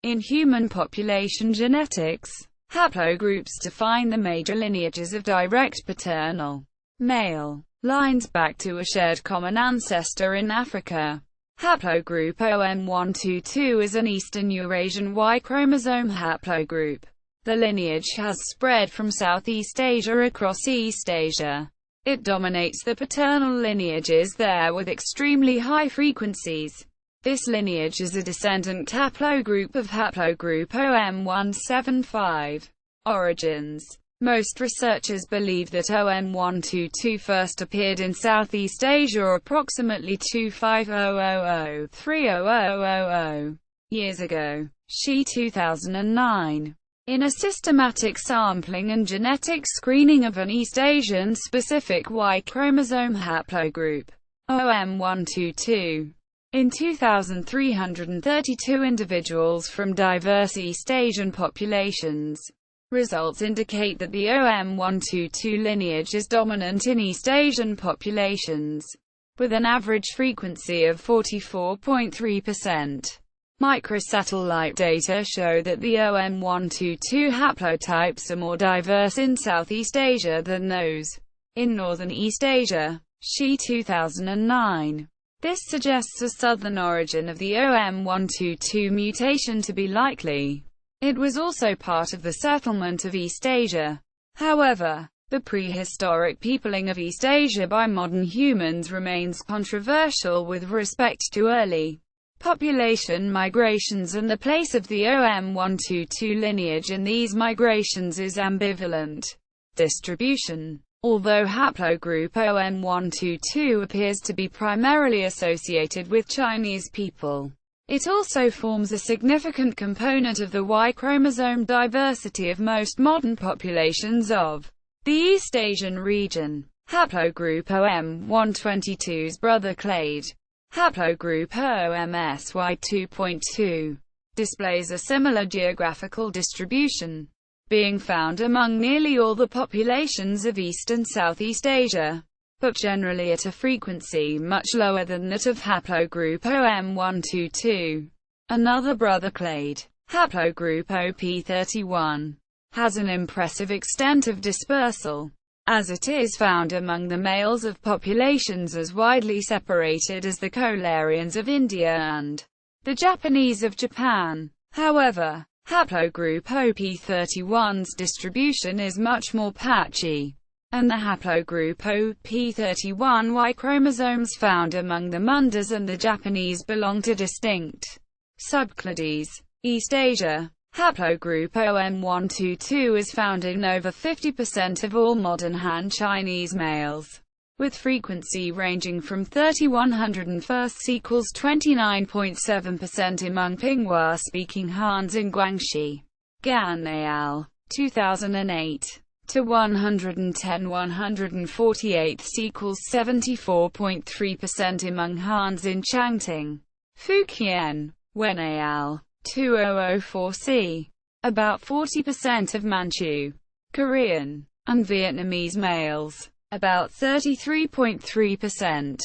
In human population genetics, haplogroups define the major lineages of direct paternal male lines back to a shared common ancestor in Africa. Haplogroup O-M122 is an Eastern Eurasian Y-chromosome haplogroup. The lineage has spread from Southeast Asia across East Asia. It dominates the paternal lineages there with extremely high frequencies. This lineage is a descendant haplogroup of haplogroup O-M175. Origins. Most researchers believe that O-M122 first appeared in Southeast Asia approximately 2500–3000 years ago. She 2009. In a systematic sampling and genetic screening of an East Asian-specific Y-chromosome haplogroup, O-M122. In 2,332 individuals from diverse East Asian populations. Results indicate that the O-M122 lineage is dominant in East Asian populations, with an average frequency of 44.3%. Microsatellite data show that the O-M122 haplotypes are more diverse in Southeast Asia than those in Northern East Asia. She 2009. This suggests a southern origin of the O-M122 mutation to be likely. It was also part of the settlement of East Asia. However, the prehistoric peopling of East Asia by modern humans remains controversial with respect to early population migrations, and the place of the O-M122 lineage in these migrations is ambivalent. Distribution. Although haplogroup O-M122 appears to be primarily associated with Chinese people, it also forms a significant component of the Y-chromosome diversity of most modern populations of the East Asian region. Haplogroup O-M122's brother clade, haplogroup O-MSY2.2, displays a similar geographical distribution, being found among nearly all the populations of East and Southeast Asia, but generally at a frequency much lower than that of haplogroup O-M122. Another brother clade, haplogroup OP31, has an impressive extent of dispersal, as it is found among the males of populations as widely separated as the Kohlarians of India and the Japanese of Japan. However, haplogroup OP31's distribution is much more patchy, and the haplogroup OP31 Y chromosomes found among the Mundas and the Japanese belong to distinct subclades. East Asia. Haplogroup O-M122 is found in over 50% of all modern Han Chinese males, with frequency ranging from 3101 equals 29.7% among Pinghua-speaking Hans in Guangxi. Gan al. 2008. To 110–148 equals 74.3% among Hans in Changting. Fujian. Wen al. 2004c. About 40% of Manchu, Korean, and Vietnamese males. About 33.3%.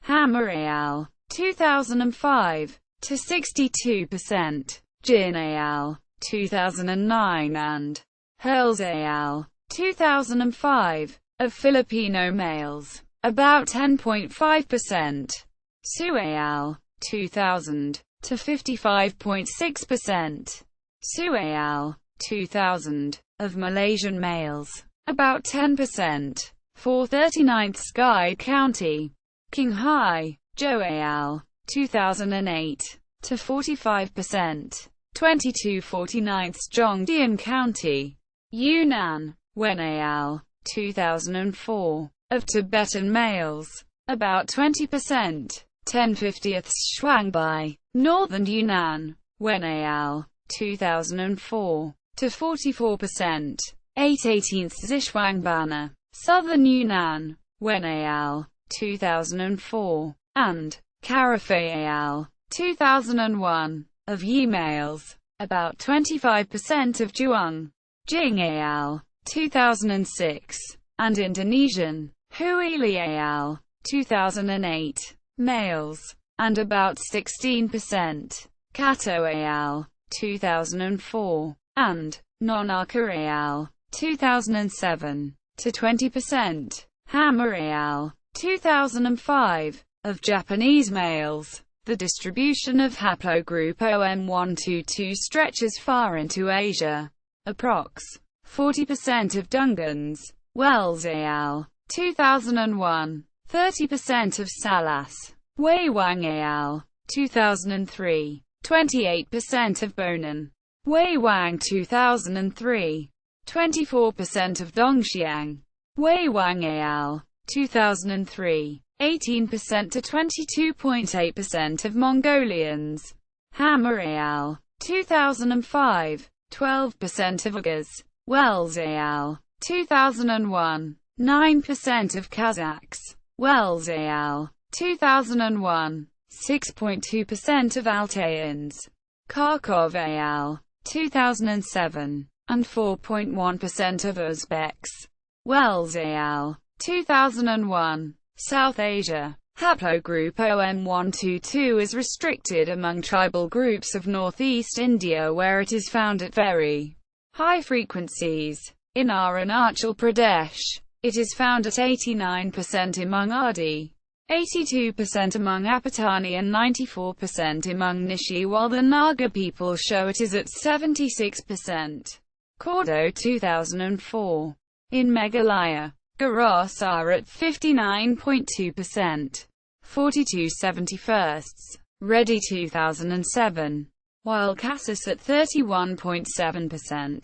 Hammer al. 2005. To 62%. Jin al. 2009 and Hurls al. 2005. Of Filipino males. About 10.5%. Su al. 2000. To 55.6%. Su al. 2000. Of Malaysian males. About 10%. 439th Sky County. Qinghai. Zhou al. 2008. To 45%. 2249th Zhongjian County. Yunnan. Wen al. 2004. Of Tibetan males. About 20%. 10/50th Shuangbai. Northern Yunnan. Wen al. 2004. To 44%. 8/18th Zishuangbana. Southern Yunnan. Wen al. 2004. And Carafay al. 2001. Of Yi males. About 25% of Zhuang. Jing al. 2006. And Indonesian. Huili al. 2008. Males. And about 16%. Kato al. 2004, and non-Arca al. 2007, to 20%. Hammer al. 2005, of Japanese males. The distribution of haplogroup O-M122 stretches far into Asia. Approx. 40% of Dungans. Wells al. 2001. 30% of Salas. Wei Wang al. 2003. 28% of Bonan. Wei Wang 2003. 24% of Dongxiang. Wei Wang al. 2003. 18% to 22.8% of Mongolians. Hammer al. 2005. 12% of Uyghurs. Wells al. 2001. 9% of Kazakhs. Wells al. 2001. 6.2% of Altaians. Kharkov al. 2007. And 4.1% of Uzbeks. Wells al. 2001. South Asia. Haplogroup O-M122 is restricted among tribal groups of northeast India where it is found at very high frequencies. In Arunachal Pradesh, it is found at 89% among Adi, 82% among Apatani and 94% among Nishi, while the Naga people show it is at 76%. Cordo 2004. In Meghalaya, Garos are at 59.2%, 42/71. Reddy 2007. While Cassis at 31.7%,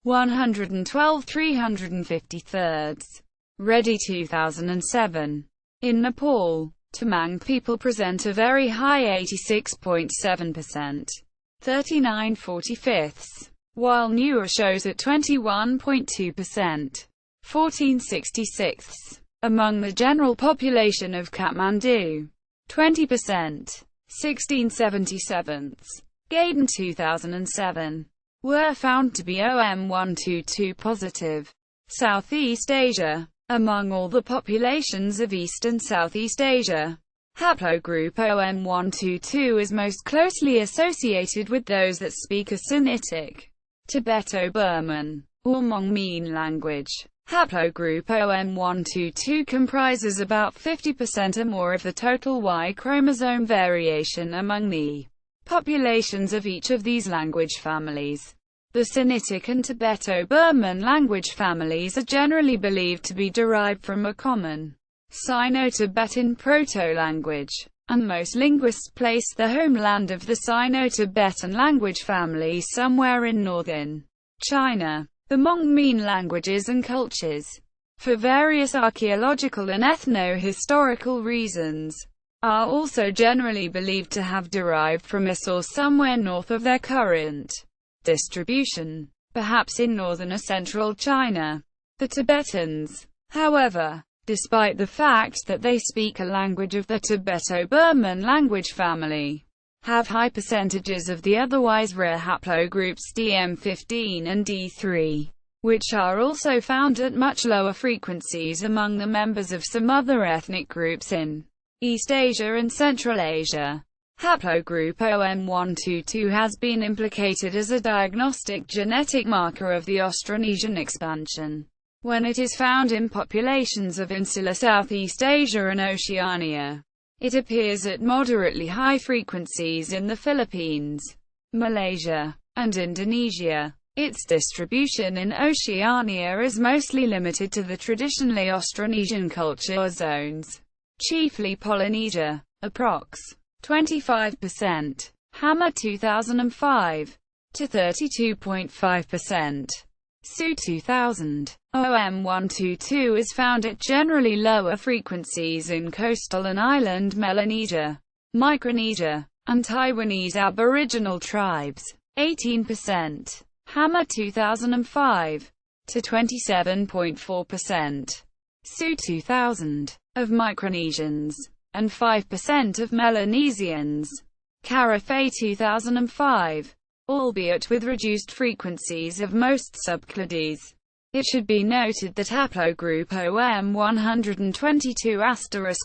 112/353. Reddy 2007. In Nepal, Tamang people present a very high 86.7%, 39/45. While Newer shows at 21.2%, 14/66. Among the general population of Kathmandu, 20%, 16/77. Gaydon 2007. Were found to be O-M122 positive. Southeast Asia. Among all the populations of East and Southeast Asia, haplogroup O-M122 is most closely associated with those that speak a Sinitic, Tibeto-Burman, or Hmong-Mien language. Haplogroup O-M122 comprises about 50% or more of the total Y chromosome variation among the populations of each of these language families. The Sinitic and Tibeto-Burman language families are generally believed to be derived from a common Sino-Tibetan proto-language, and most linguists place the homeland of the Sino-Tibetan language family somewhere in northern China. The Hmong-Mien languages and cultures, for various archaeological and ethno-historical reasons, are also generally believed to have derived from a source somewhere north of their current distribution, perhaps in northern or central China. The Tibetans, however, despite the fact that they speak a language of the Tibeto-Burman language family, have high percentages of the otherwise rare haplogroups DM15 and D3, which are also found at much lower frequencies among the members of some other ethnic groups in East Asia and Central Asia. Haplogroup O-M122 has been implicated as a diagnostic genetic marker of the Austronesian expansion, when it is found in populations of insular Southeast Asia and Oceania. It appears at moderately high frequencies in the Philippines, Malaysia, and Indonesia. Its distribution in Oceania is mostly limited to the traditionally Austronesian culture zones, chiefly Polynesia, approx. 25%. Hammer 2005 to 32.5%. Su 2000. O-M122 is found at generally lower frequencies in coastal and island Melanesia, Micronesia, and Taiwanese Aboriginal tribes. 18%. Hammer 2005 to 27.4%. Su 2000. Of Micronesians, and 5% of Melanesians. Carafe 2005. Albeit with reduced frequencies of most subclades. It should be noted that haplogroup O-M122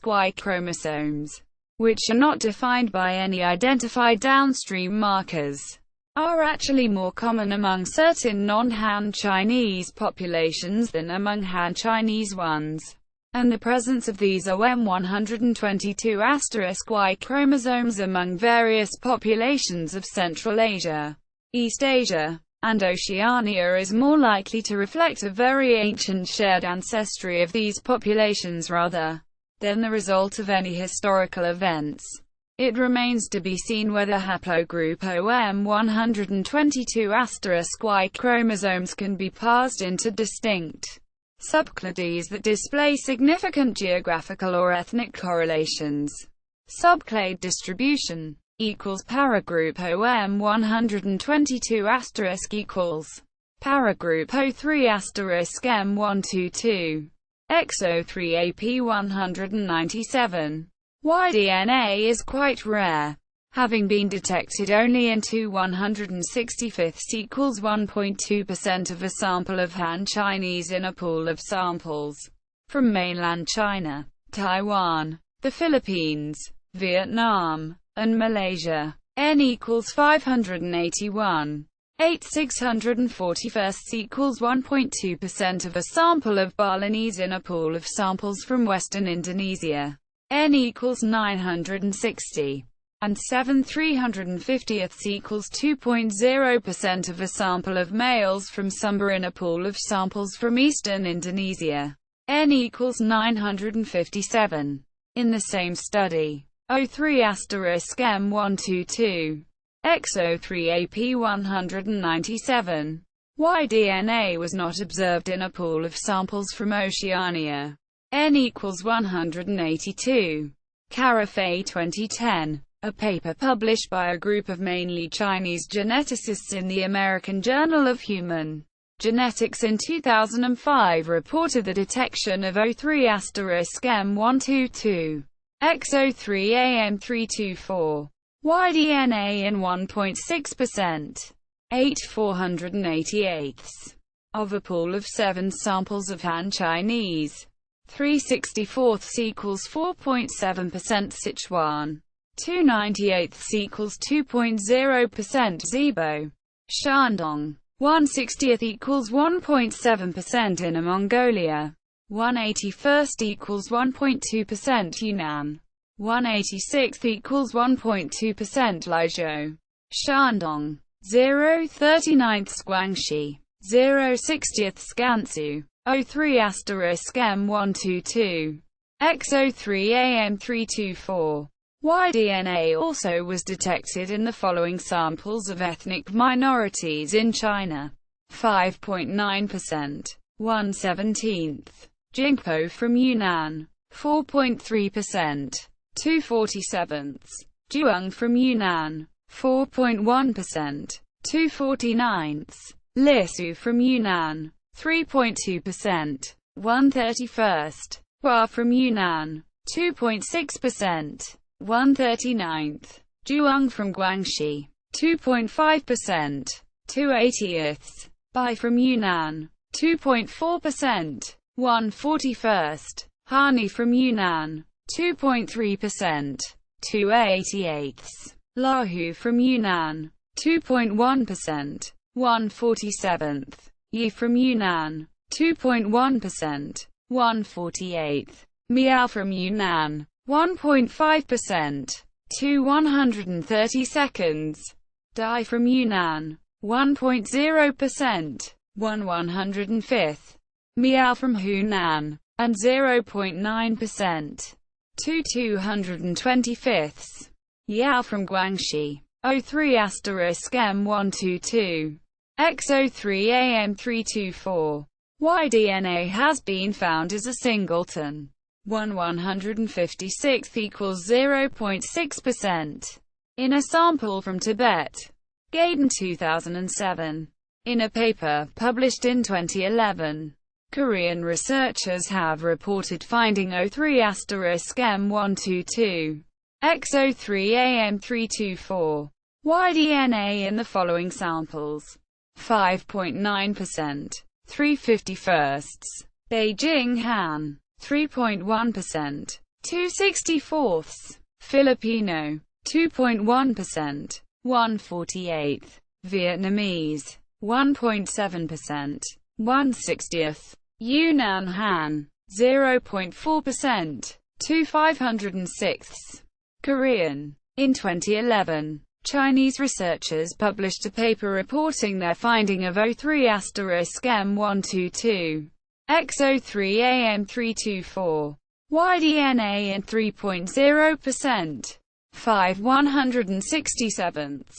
Y chromosomes, which are not defined by any identified downstream markers, are actually more common among certain non-Han Chinese populations than among Han Chinese ones, and the presence of these O-M122 Y chromosomes among various populations of Central Asia, East Asia, and Oceania is more likely to reflect a very ancient shared ancestry of these populations rather than the result of any historical events. It remains to be seen whether haplogroup O-M122 Y chromosomes can be parsed into distinct subclades that display significant geographical or ethnic correlations. Subclade distribution equals paragroup O-M122 equals paragroup O3 M122 XO3AP197. Y-DNA is quite rare, having been detected only in 2/165 equals 1.2% of a sample of Han Chinese in a pool of samples from mainland China, Taiwan, the Philippines, Vietnam, and Malaysia. N equals 581. 8/641 equals 1.2% of a sample of Balinese in a pool of samples from Western Indonesia. N equals 960. And 7/350 equals 2.0% of a sample of males from Sumba in a pool of samples from Eastern Indonesia. N equals 957. In the same study, O3 M122 XO3AP197 Y-DNA was not observed in a pool of samples from Oceania. N equals 182. Carafay 2010. A paper published by a group of mainly Chinese geneticists in the American Journal of Human Genetics in 2005 reported the detection of O3 M122 XO3AM324 Y-DNA in 1.6%, 8/488 of a pool of 7 samples of Han Chinese. 3/64 equals 4.7% Sichuan. 2/98 equals 2.0% Zibo. Shandong. 1/60 equals 1.7% Inner Mongolia. 1/81 equals 1.2% Yunnan. 1/86 equals 1.2% Lizhou. Shandong. 0/39 Guangxi. 0/60 Gansu. O3 M122 XO3AM324 Y-DNA also was detected in the following samples of ethnic minorities in China. 5.9%. 1/17 Jingpo from Yunnan. 4.3%. 2/47 Zhuang from Yunnan. 4.1%. 2/49 Lisu from Yunnan. 3.2%. 1/31 Hua from Yunnan. 2.6%. 1/39 Zhuang from Guangxi. 2.5%. 2/80 Bai from Yunnan. 2.4%. 1/41 Hani from Yunnan. 2.3%. 2/88 Lahu from Yunnan. 2.1%. 1/47 Yi from Yunnan. 2.1%. 1/48 Miao from Yunnan. 1.5%. 2/132 Dai from Yunnan. 1.0%. 1/105 Miao from Hunan. And 0.9%. 2/225 Yao from Guangxi. O3 M122 XO3AM324 Y-DNA has been found as a singleton. 1/156 equals 0.6%. In a sample from Tibet. Gaydon 2007. In a paper published in 2011, Korean researchers have reported finding O3 M122 XO3AM324 Y-DNA in the following samples. 5.9%. 3/51 Beijing Han. 3.1%. 2/64 Filipino. 2.1%. 1/48 Vietnamese 1.7%, 1/60th. Yunnan Han 0.4%, 2/506ths. Korean. In 2011, Chinese researchers published a paper reporting their finding of O3*M122, XO3AM324, Y-DNA in 3.0%, 5/167ths,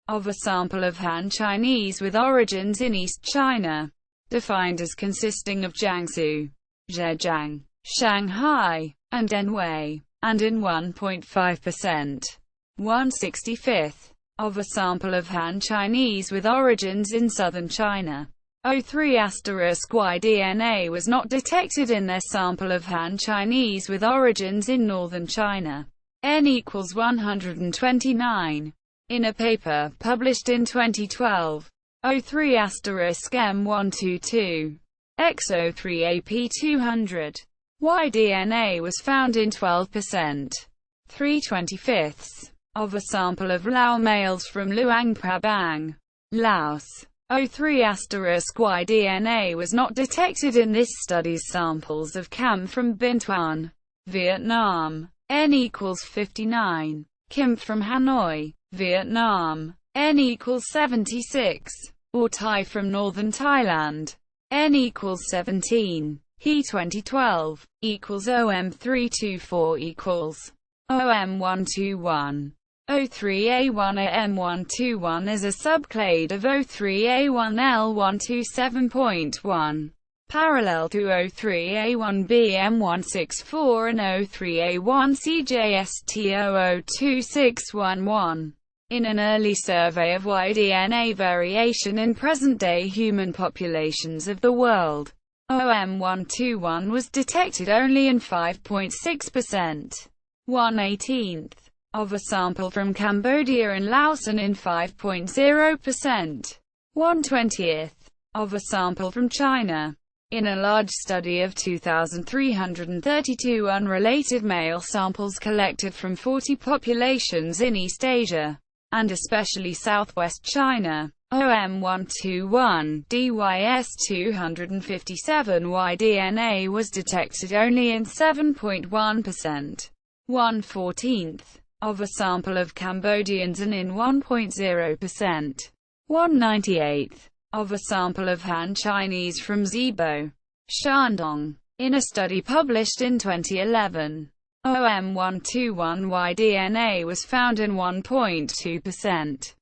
of a sample of Han Chinese with origins in East China, defined as consisting of Jiangsu, Zhejiang, Shanghai, and Anhui, and in 1.5%, 1/65th, of a sample of Han Chinese with origins in southern China. O3*Y-DNA was not detected in their sample of Han Chinese with origins in northern China. N equals 129. In a paper published in 2012, O3*M122, XO3AP200, Y-DNA was found in 12%, 3/25ths, of a sample of Lao males from Luang Prabang, Laos. O3*Y-DNA was not detected in this study's samples of Cam from Binh Thuan, Vietnam. N equals 59. Kim from Hanoi, Vietnam. N equals 76. Or Thai from northern Thailand. N equals 17. He 2012 equals OM324 equals OM121. O3A1AM121 is a subclade of O3A1L127.1, parallel to O3A1BM164 and O3A1CJST0026111. In an early survey of Y-DNA variation in present-day human populations of the world, OM121 was detected only in 5.6%, 1/18th, of a sample from Cambodia and Laos, and in 5.0%, 1/20th, of a sample from China. In a large study of 2,332 unrelated male samples collected from 40 populations in East Asia, and especially southwest China, OM121 DYS257 Y-DNA was detected only in 7.1%, 1/14th, of a sample of Cambodians, and in 1.0%, 1/98th, of a sample of Han Chinese from Zibo, Shandong. In a study published in 2011, OM121 Y-DNA was found in 1.2%,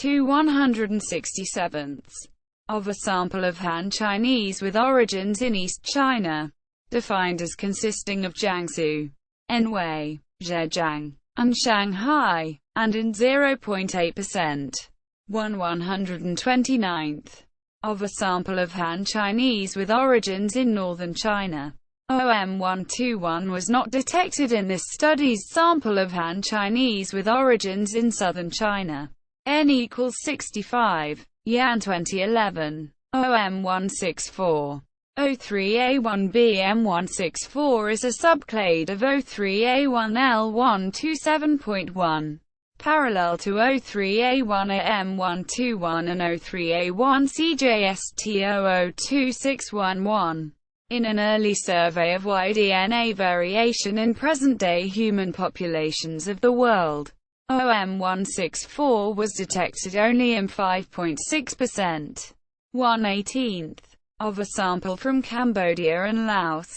2/167ths, of a sample of Han Chinese with origins in East China, defined as consisting of Jiangsu, Anhui, Zhejiang, and Shanghai, and in 0.8%, 1/129th, of a sample of Han Chinese with origins in northern China. OM121 was not detected in this study's sample of Han Chinese with origins in southern China. N equals 65. Yan 2011. OM164. O3A1BM164 is a subclade of O3A1L127.1, parallel to O3A1AM121 and O3A1CJST0026111. In an early survey of Y-DNA variation in present-day human populations of the world, OM164 was detected only in 5.6%, 1/18th, of a sample from Cambodia and Laos.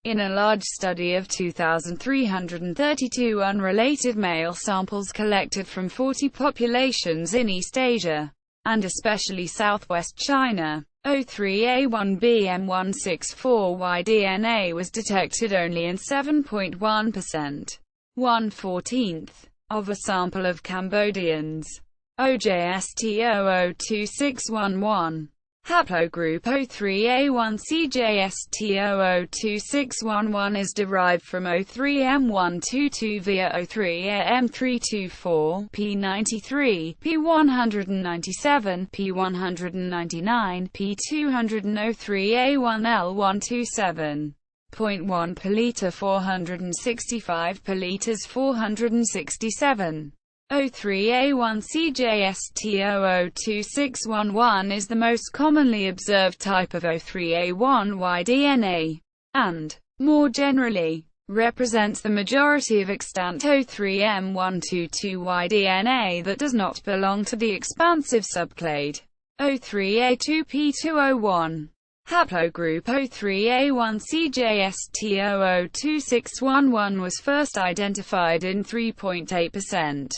In a large study of 2,332 unrelated male samples collected from 40 populations in East Asia, and especially southwest China, O3A1BM164 Y-DNA was detected only in 7.1%, 1/14th, of a sample of Cambodians. OJST0026111. Haplogroup O3A1CJST0026111 is derived from O3M122 via O3AM324, P93, P197, P199, P200 and O3A1L127.1 per liter 465 per liters 467. O3A1CJST002611 is the most commonly observed type of O3A1Y DNA, and, more generally, represents the majority of extant O3M122Y DNA that does not belong to the expansive subclade O3A2P201. Haplogroup O3A1CJST002611 was first identified in 3.8%,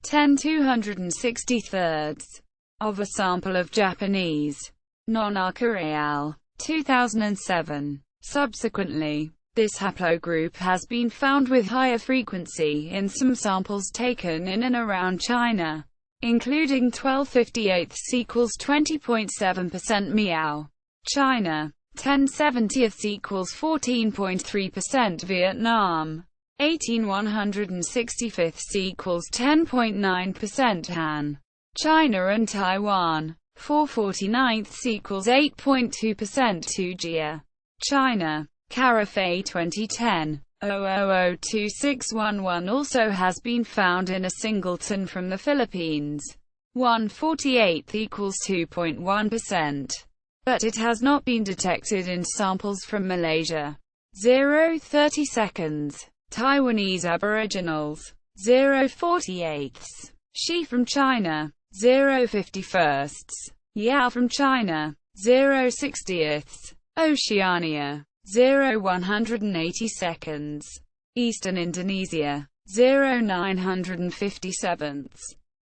10^263 of a sample of Japanese non-Arca al. 2007. Subsequently, this haplogroup has been found with higher frequency in some samples taken in and around China, including 12/58 equals 20.7% Miao, China, 10/70 equals 14.3% Vietnam, 18/165 equals 10.9% Han, China and Taiwan, 4/49 equals 8.2% Tujia, China. Carafay 2010. 00026111 also has been found in a singleton from the Philippines, 1/48 equals 2.1%. But it has not been detected in samples from Malaysia. 0:30 seconds. Taiwanese Aboriginals. 0:48. Xi from China. 0:51. Yao from China. 0:60. Oceania. 0:180 seconds. Eastern Indonesia. 0:957.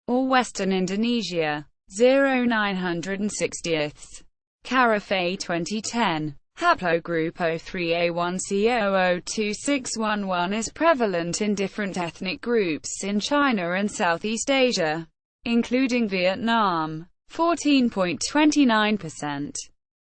Or Western Indonesia. 0:960. Carafay 2010. Haplogroup O3A1C002611 is prevalent in different ethnic groups in China and Southeast Asia, including Vietnam, 14.29%,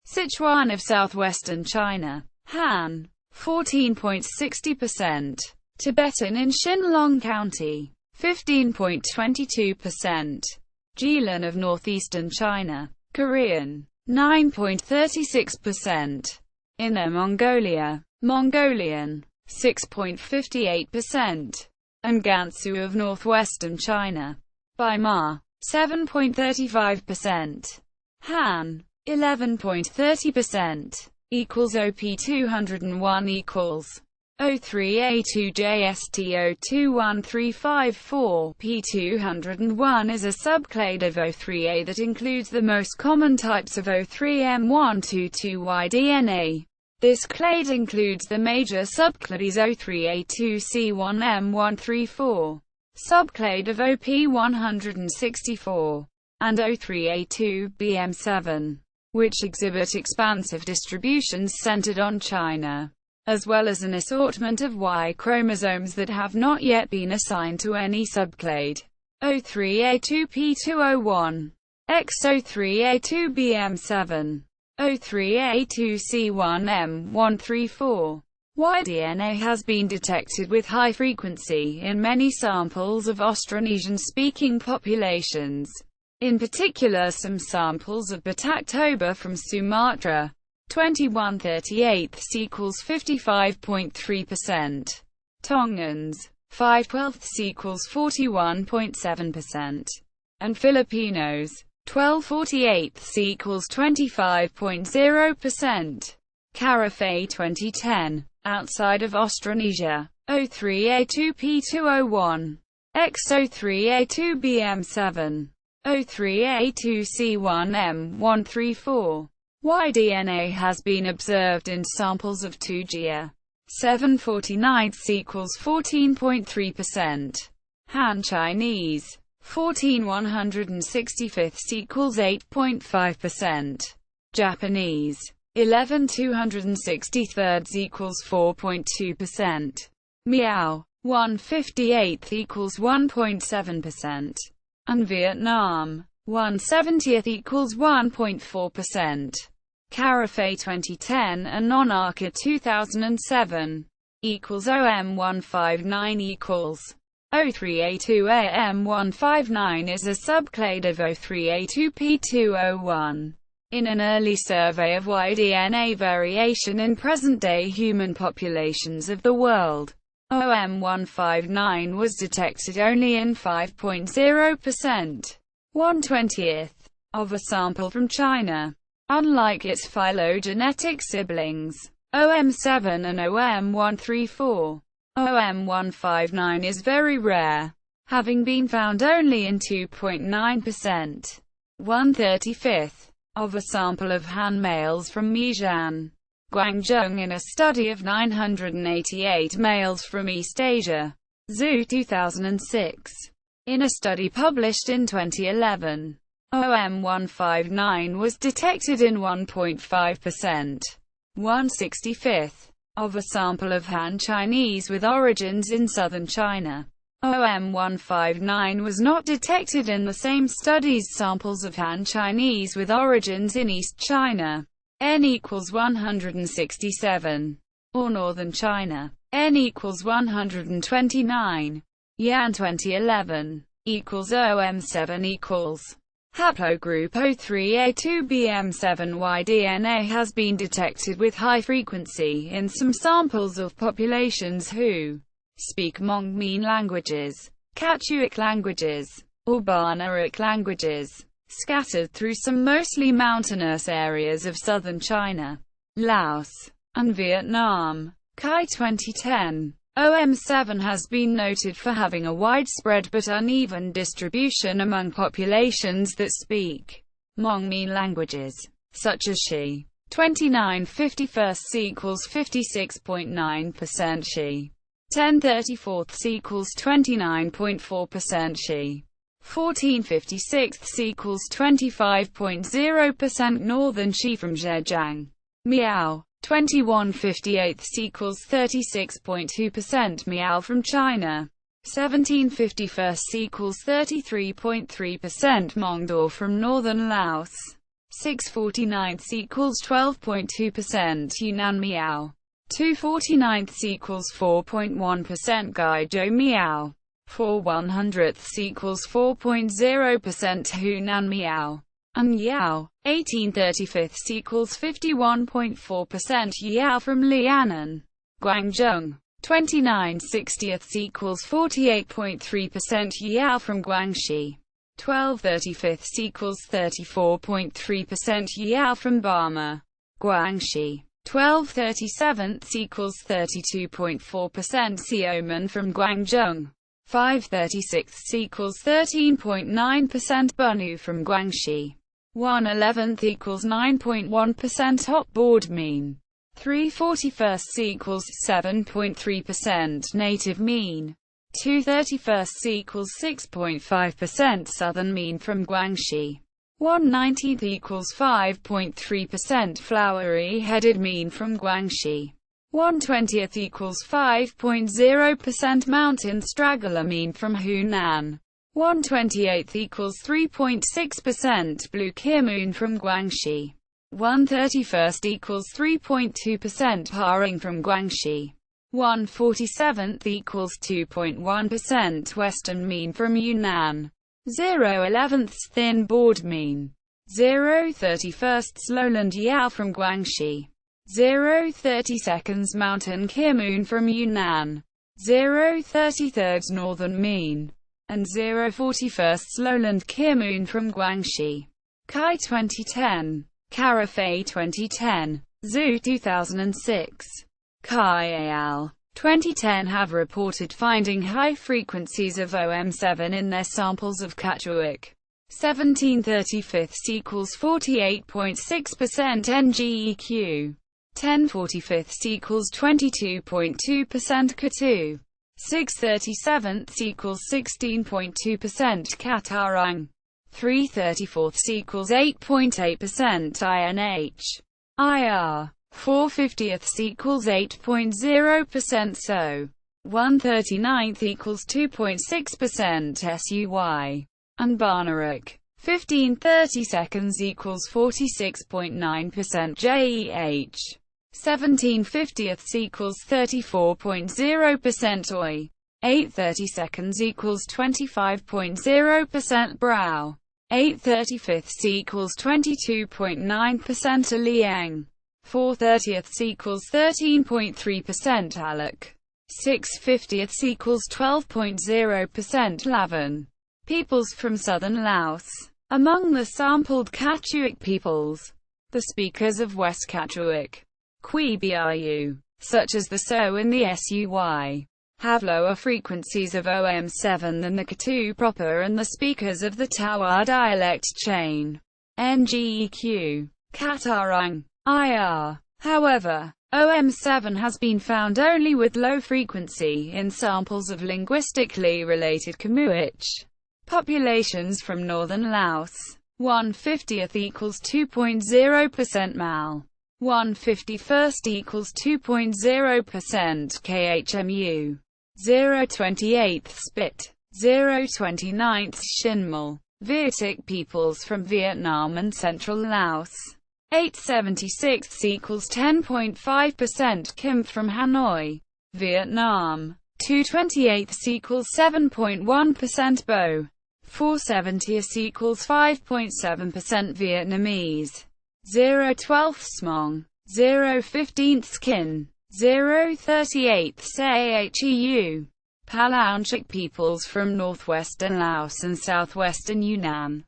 Sichuan of southwestern China, Han, 14.60%, Tibetan in Xinlong County, 15.22%, Jilan of northeastern China, Korean, 9.36%, Inner Mongolia, Mongolian, 6.58%, and Gansu of northwestern China, Bima, 7.35%, Han, 11.30%, equals OP201 equals O3A2JST021354. P201 is a subclade of O3A that includes the most common types of O3M122Y DNA. This clade includes the major subclades O3A2C1M134, subclade of OP164, and O3A2BM7, which exhibit expansive distributions centered on China, as well as an assortment of Y chromosomes that have not yet been assigned to any subclade. O3A2P201, XO3A2BM7, O3A2C1M134. Y-DNA has been detected with high frequency in many samples of Austronesian-speaking populations, in particular some samples of Batactoba from Sumatra, 21/38 equals 55.3%, Tongans, 5/12 equals 41.7%, and Filipinos, 12/48 equals 25.0%. Carafay 2010. Outside of Austronesia, O3A2P201, XO3A2BM7, O3A2C1M134. Y-DNA has been observed in samples of Tujia, 7/49 equals 14.3%, Han Chinese, 14/165 equals 8.5%, Japanese, 11/263 equals 4.2%, Miao, 1/58 equals 1.7%, and Vietnam, 1/70 equals 1.4%. Carafay 2010 and Non-Arca 2007 equals OM159 equals O3A2AM159 is a subclade of O3A2P201. In an early survey of Y-DNA variation in present-day human populations of the world, OM159 was detected only in 5.0%, 1/20th, of a sample from China. Unlike its phylogenetic siblings, OM7 and OM134, OM159 is very rare, having been found only in 2.9%, 1/35th, of a sample of Han males from Meishan, Guangzhou in a study of 988 males from East Asia. Zhu 2006. In a study published in 2011, OM159 was detected in 1.5%, 1/65th, of a sample of Han Chinese with origins in southern China. OM159 was not detected in the same study's samples of Han Chinese with origins in East China, N equals 167, or northern China, N equals 129. Yan 2011, equals OM7 equals. Haplogroup O3A2BM7Y DNA has been detected with high frequency in some samples of populations who speak Hmong-Mien languages, Katuic languages, or Banaric languages, scattered through some mostly mountainous areas of southern China, Laos, and Vietnam. Kai 2010. OM7 has been noted for having a widespread but uneven distribution among populations that speak Hmong-Mien languages, such as Xi. 29/51 equals 56.9% Xi. 10/34 equals 29.4% Xi. 14/56 equals 25.0% Northern Xi from Zhejiang. Miao. 21/58 equals 36.2% Miao from China. 17/51 equals 33.3% Mongdor from northern Laos. 6/49 equals 12.2% Yunnan Miao. 2/49 equals 4.1% Guizhou Miao. 4/100 equals 4.0% Hunan Miao. And Yao. 18/35 equals 51.4% Yao from Lianan. Guangzhou. 29/60 equals 48.3% Yao from Guangxi. 12/35 equals 34.3% Yao from Bama. Guangxi. 12/37 equals 32.4% Xiaomen from Guangzhou. 5/36 equals 13.9% Bunu from Guangxi. 1/11 equals 9.1% Hop Board Mean. 3/41 equals 7.3% Native Mean. 2/31 equals 6.5% Southern Mean from Guangxi. 1/19 equals 5.3% Flowery-Headed Mean from Guangxi. 1/20 equals 5.0% Mountain Straggler Mean from Hunan. 1/28 equals 3.6% Blue Kirmoon from Guangxi. 1/31 equals 3.2% Haring from Guangxi. 1/47 equals 2.1% Western Mean from Yunnan. 0/11 Thin Board Mean. 0/31 Lowland Yao from Guangxi. 0/32 Mountain Kirmoon from Yunnan. 0/33 Northern Mean. And 0/41 Lowland Kirmoon from Guangxi. Kai 2010. Carafay 2010. Zhu 2006. Kai al. 2010 have reported finding high frequencies of OM7 in their samples of Katuic. 17/35 equals 48.6% NGEQ. 10/45 equals 22.2% Katu. 6/37 equals 16.2% Katarang. 3/34 equals 8.8% INH. IR. 4/50 equals 8.0% So. 1/39 equals 2.6% SUY. And Banaric. 15/32 equals 46.9% JEH. 17/50 equals 34.0% OI. 8/32 equals 25.0% Brow. 8/35 equals 22.9% Liang. 4/30 equals 13.3% Alec. 6/50 equals 12.0% Lavan. Peoples from southern Laos. Among the sampled Katuic peoples, the speakers of West Katuic, Quibiayu, such as the So and the Suy, have lower frequencies of OM7 than the Katu proper and the speakers of the Tawa dialect chain, Ngeq, Katarang, IR. However, OM7 has been found only with low frequency in samples of linguistically related Khmuic populations from northern Laos. 1/50 equals 2.0% Mal. 1/51 equals 2.0% KHMU. 0/28 Spit. 0/29 Shinmal. Vietnamese peoples from Vietnam and central Laos. 8/76 equals 10.5% Kim from Hanoi, Vietnam. 2/28 equals 7.1% Bo. 4/70 equals 5.7% Vietnamese. 0/12 Smong. 0/15 Kin. 0/38 Ahu. Palaunchik peoples from northwestern Laos and southwestern Yunnan.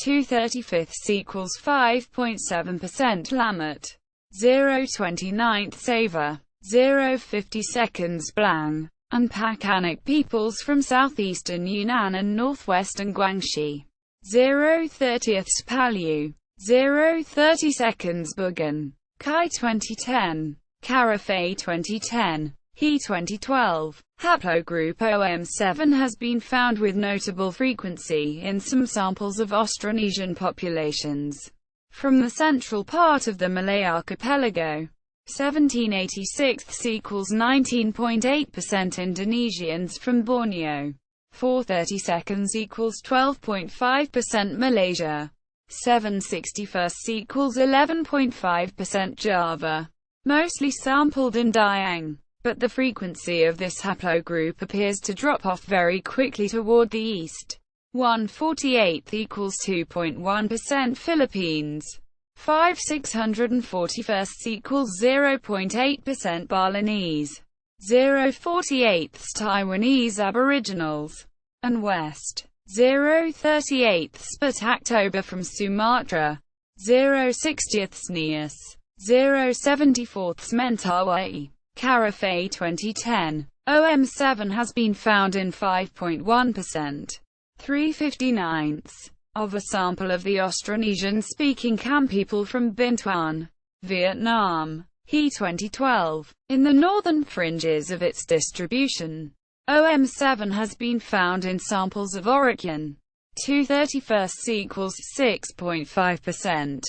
2/35 equals 5.7% Lamat. 0/29 Sava. 0/52 Blang. And Pakanic peoples from southeastern Yunnan and northwestern Guangxi. 0/30 Palu. 0/32 Bugan. Kai 2010. Carafay 2010. He 2012. Haplogroup O-M7 has been found with notable frequency in some samples of Austronesian populations from the central part of the Malay archipelago. 17/86 equals 19.8% Indonesians from Borneo. 4/32 equals 12.5% Malaysia. 7/61 equals 11.5% Java. Mostly sampled in Dayang, but the frequency of this haplogroup appears to drop off very quickly toward the east. 1/48 equals 2.1% Philippines. 5/641 equals 0.8% Balinese. 0/48 Taiwanese Aboriginals. And West. 0/38 October from Sumatra. 0/60 Nias. 0/74 Mentawai. Carafay 2010. OM7 has been found in 5.1%. 3/59 of a sample of the Austronesian-speaking Kham people from Binh Thuan, Vietnam. He 2012. In the northern fringes of its distribution, OM7 has been found in samples of Oroquian. 2/31 equals 6.5%.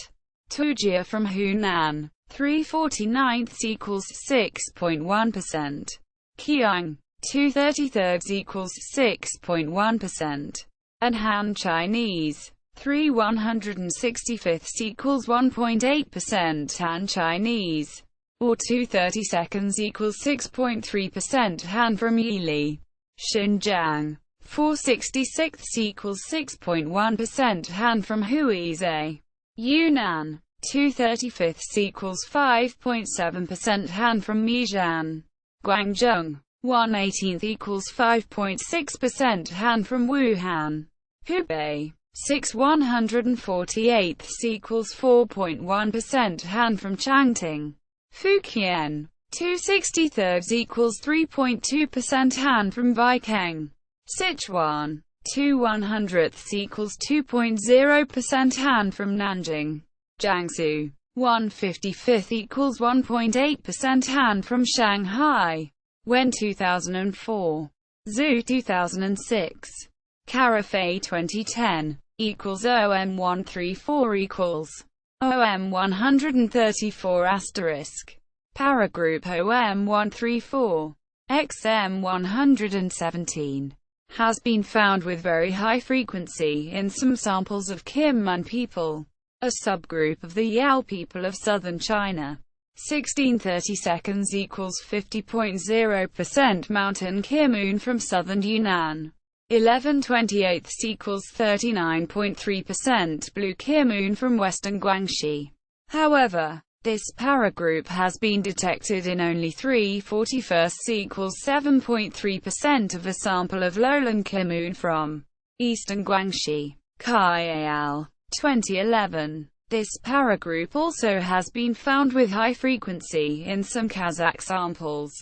Tujia from Hunan. 3/49 equals 6.1%. Kiang. 2/33 equals 6.1%. And Han Chinese. 3/165 equals 1.8% Han Chinese. Or 2/32 equals 6.3% Han from Yili, Xinjiang. 4/66 equals 6.1% Han from Huizhou, Yunnan. 2/35 equals 5.7% Han from Mijian, Guangzhou. 1/18 equals 5.6% Han from Wuhan, Hubei. 6/148 equals 4.1% Han from Changting, Fujian. 2/63 equals 3.2% Han from Vikeng, Sichuan. 2/100 equals 2.0% Han from Nanjing, Jiangsu. 1/55 equals 1.8% Han from Shanghai, Wen 2004. Zhu 2006. Carafay 2010. Equals OM134 equals OM134 asterisk. Paragroup OM134. XM117. Has been found with very high frequency in some samples of Kim Mun people, a subgroup of the Yao people of southern China. 16/32 equals 50.0% Mountain Kimun from southern Yunnan. 11/28 equals 39.3% Blue Kimun from western Guangxi. However, This paragroup has been detected in only 3/41 equals 7.3% of a sample of lowland Khammoun from eastern Guangxi. Kai al. 2011. This paragroup also has been found with high frequency in some Kazakh samples,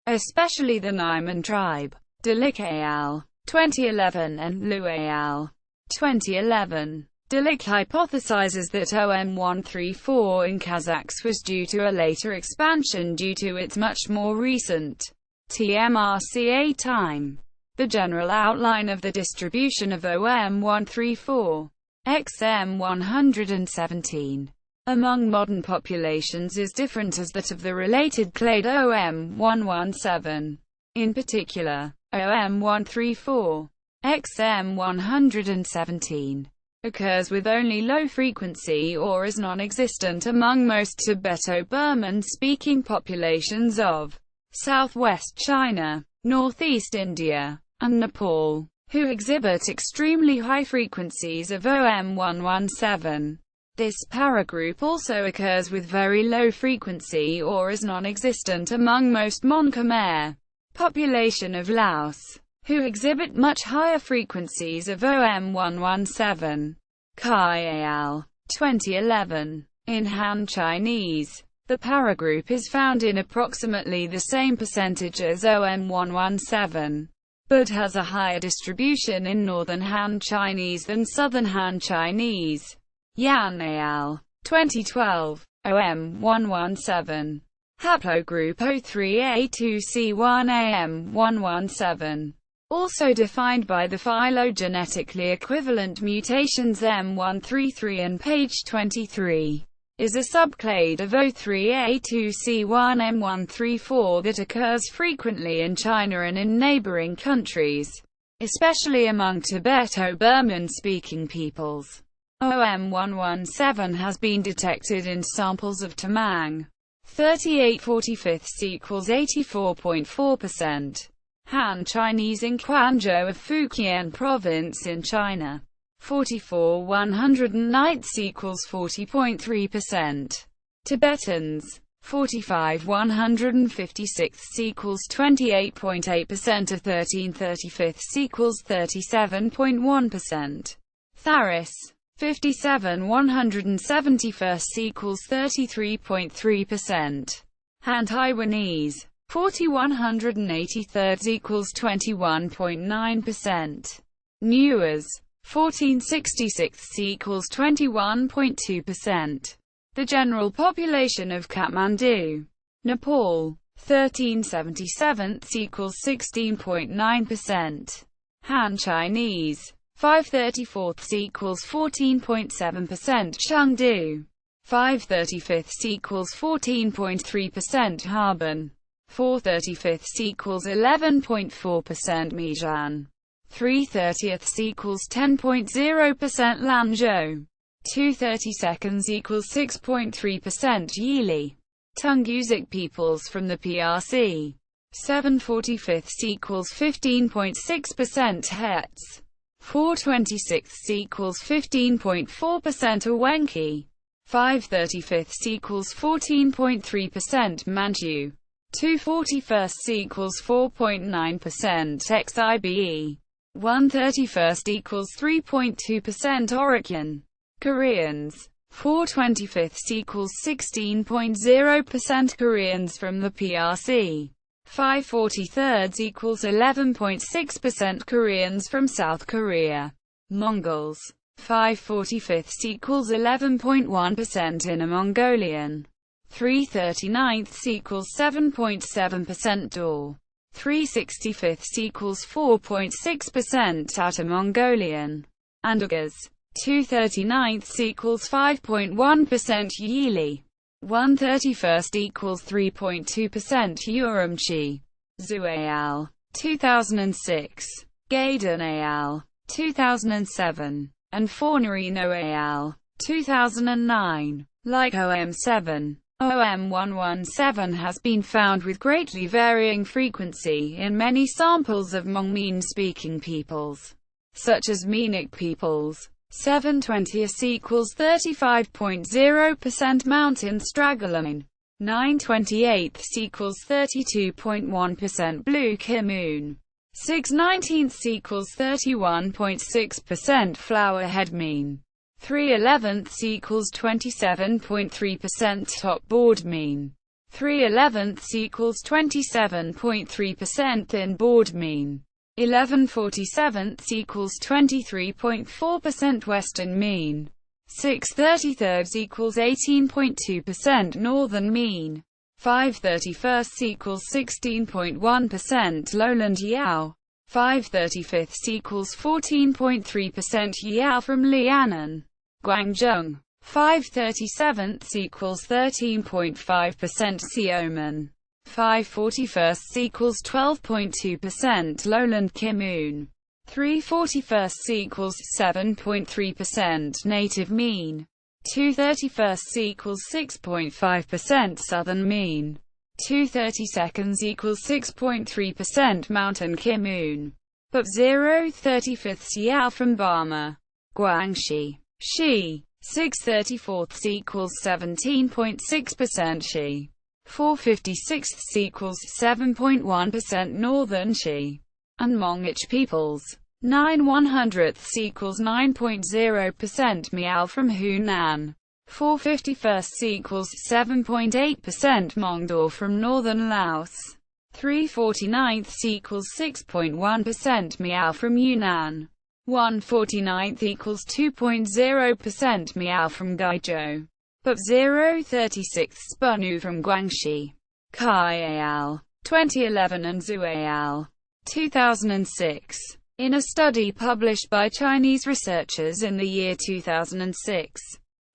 especially the Naiman tribe. Delic al. 2011 and Liu al. 2011. Delic hypothesizes that OM134 in Kazakhs was due to a later expansion due to its much more recent TMRCA time. The general outline of the distribution of OM134 XM117 among modern populations is different as that of the related clade OM117. In particular, OM134 XM117 occurs with only low frequency or is non-existent among most Tibeto-Burman-speaking populations of southwest China, northeast India, and Nepal, who exhibit extremely high frequencies of OM117. This paragroup also occurs with very low frequency or is non-existent among most Mon Khmer population of Laos, who exhibit much higher frequencies of OM117. Kai al. 2011. In Han Chinese, the paragroup is found in approximately the same percentage as OM117, but has a higher distribution in northern Han Chinese than southern Han Chinese. Yan al. 2012. OM117. Haplogroup O3A2C1AM117. Also defined by the phylogenetically equivalent mutations M133 and page 23, is a subclade of O3A2C1M134 that occurs frequently in China and in neighboring countries, especially among Tibeto-Burman-speaking peoples. OM117 has been detected in samples of Tamang. 38/45 equals 84.4%. Han Chinese in Quanzhou of Fujian Province in China. 44/109 equals 40.3%. Tibetans. 45/156 equals 28.8% of 13/35 equals 37.1%. Tharis. 57/171 equals 33.3%. Han Taiwanese. 40/183 equals 21.9%. Newers. 1466 equals 21.2%. The general population of Kathmandu, Nepal. 1377 equals 16.9%. Han Chinese. 5/34 equals 14.7%. Chengdu. 5/35 equals 14.3%. Harbin. 4/35 equals 11.4%. Mijan. 3/30 equals 10.0%. Lanzhou. 2/32 equals 6.3%. Yili. Tungusic peoples from the PRC. 7/45 equals 15.6%. Hets. 4/26 equals 15.4%. Awenki. 5/35 equals 14.3%. Manchu. 2/41 equals 4.9%. Xibe. 1/31 equals 3.2%. Oroqen. Koreans. 4/25 equals 16.0%. Koreans from the PRC. 5/43 equals 11.6%. Koreans from South Korea. Mongols. 5/45 equals 11.1%. Inner Mongolian. 3/39 equals 7.7%. Dor. 3/65 equals 4.6%. Outer Mongolian. Andogars. 2/39 equals 5.1%. Yili. 1/31 equals 3.2%. Urumqi. Zue al. 2006. Gaydon al. 2007. And Fornerino al. 2009. Like OM7, OM117 has been found with greatly varying frequency in many samples of Hmong-Mien-speaking peoples, such as Menic peoples. 7/20 equals 35.0% mountain straggleline. 9/28 equals 32.1% blue kimoon. 6/19 equals 31.6% flowerhead mean. 3/11 equals 27.3% top board mean. 3/11 equals 27.3% thin board mean. 11/47 equals 23.4% western mean. 6/33 equals 18.2% northern mean. 5/31 equals 16.1% lowland Yao. 5/35 equals 14.3% Yao from Lianan, Guangzhou. 5/37 equals 13.5% Xiaomen. 5/41 equals 12.2% lowland Kimoon. 3/41 equals 7.3% native mean. 2/31 equals 6.5% southern mean. 2/32 equals 6.3% mountain Kimoon. But 0/35 Yao from Bama, Guangxi, Shi. 6/34 equals 17.6% Shi. 4/56 equals 7.1% northern Shi and Mongich peoples. 9/100 equals 9.0% Miao from Hunan. 4/51 equals 7.8% Mongdor from northern Laos. 3/49 equals 6.1% Miao from Yunnan. 1/49 equals 2.0% Miao from Guizhou. But 0/36 Banu from Guangxi. Kai al. 2011 and Zhu al. 2006. In a study published by Chinese researchers in the year 2006,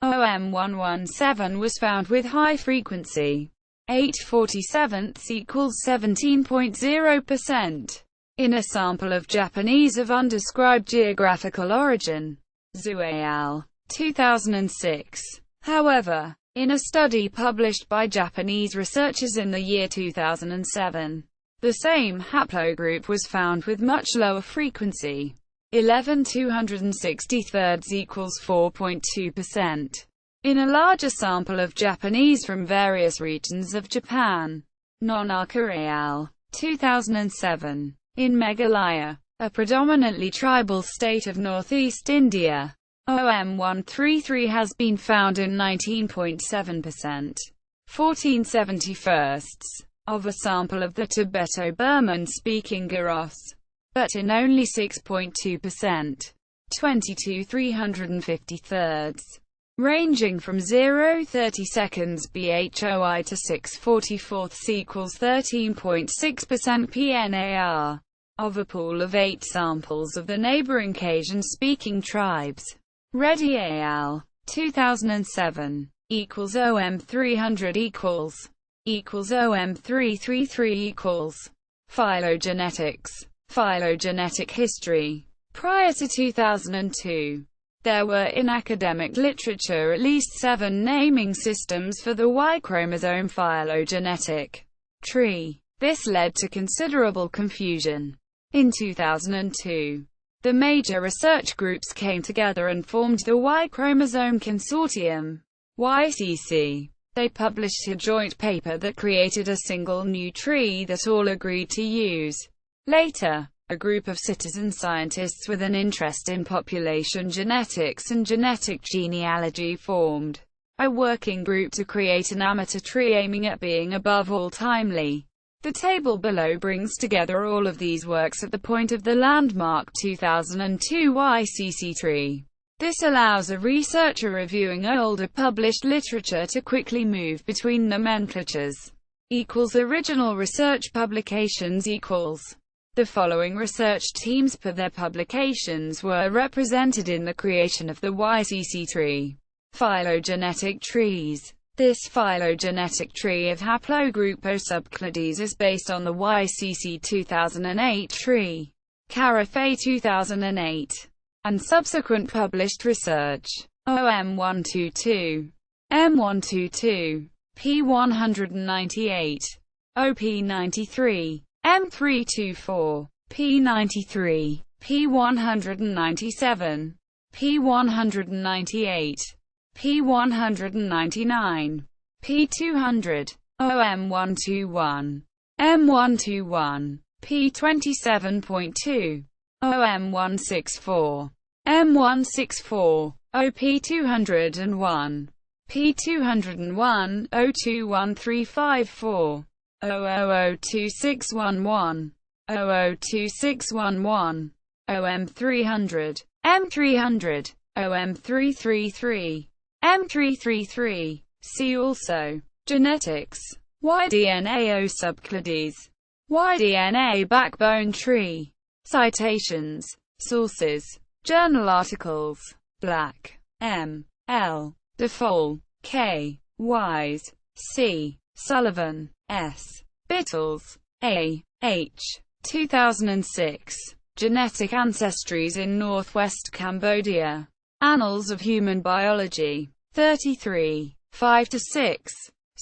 O-M117 was found with high frequency. 8/47 equals 17.0%. In a sample of Japanese of undescribed geographical origin. Zhu al. 2006. However, in a study published by Japanese researchers in the year 2007, the same haplogroup was found with much lower frequency. 11/263 equals 4.2%. In a larger sample of Japanese from various regions of Japan. Nonaka al. 2007. In Meghalaya, a predominantly tribal state of northeast India, O-M133 has been found in 19.7%. 14/71 of a sample of the Tibeto-Burman speaking Garos, but in only 6.2%. 22/353, ranging from 0/32 BHOI to 6/44 equals 13.6% PNAR, of a pool of 8 samples of the neighboring Cajun-speaking tribes. Reddy al. 2007. Equals OM300 equals OM333 equals. Phylogenetics. Phylogenetic history. Prior to 2002, there were in academic literature at least 7 naming systems for the Y-chromosome phylogenetic tree. This led to considerable confusion. In 2002, the major research groups came together and formed the Y-chromosome Consortium, YCC. They published a joint paper that created a single new tree that all agreed to use. Later, a group of citizen scientists with an interest in population genetics and genetic genealogy formed a working group to create an amateur tree aiming at being above all timely. The table below brings together all of these works at the point of the landmark 2002 YCC tree. This allows a researcher reviewing older published literature to quickly move between nomenclatures. Original research publications equals. The following research teams per their publications were represented in the creation of the YCC tree. Phylogenetic trees. This phylogenetic tree of haplogroup O subclades is based on the YCC 2008 tree, Carafe 2008, and subsequent published research. O-M122, M122, P198, OP93, M324, P93, P197, P198, P199, P200, O-M121, M121, P27.2, O-M164, M164, OP201, P201, O21354, O002611, O02611, OM300, M300, OM333, M333. See also genetics, Y-DNA subclades, Y-DNA backbone tree. Citations, sources, journal articles, Black, M. L. DeFol, K. Wise, C. Sullivan, S. Bittles, A. H. 2006. Genetic Ancestries in Northwest Cambodia. Annals of Human Biology. 33. 5-6.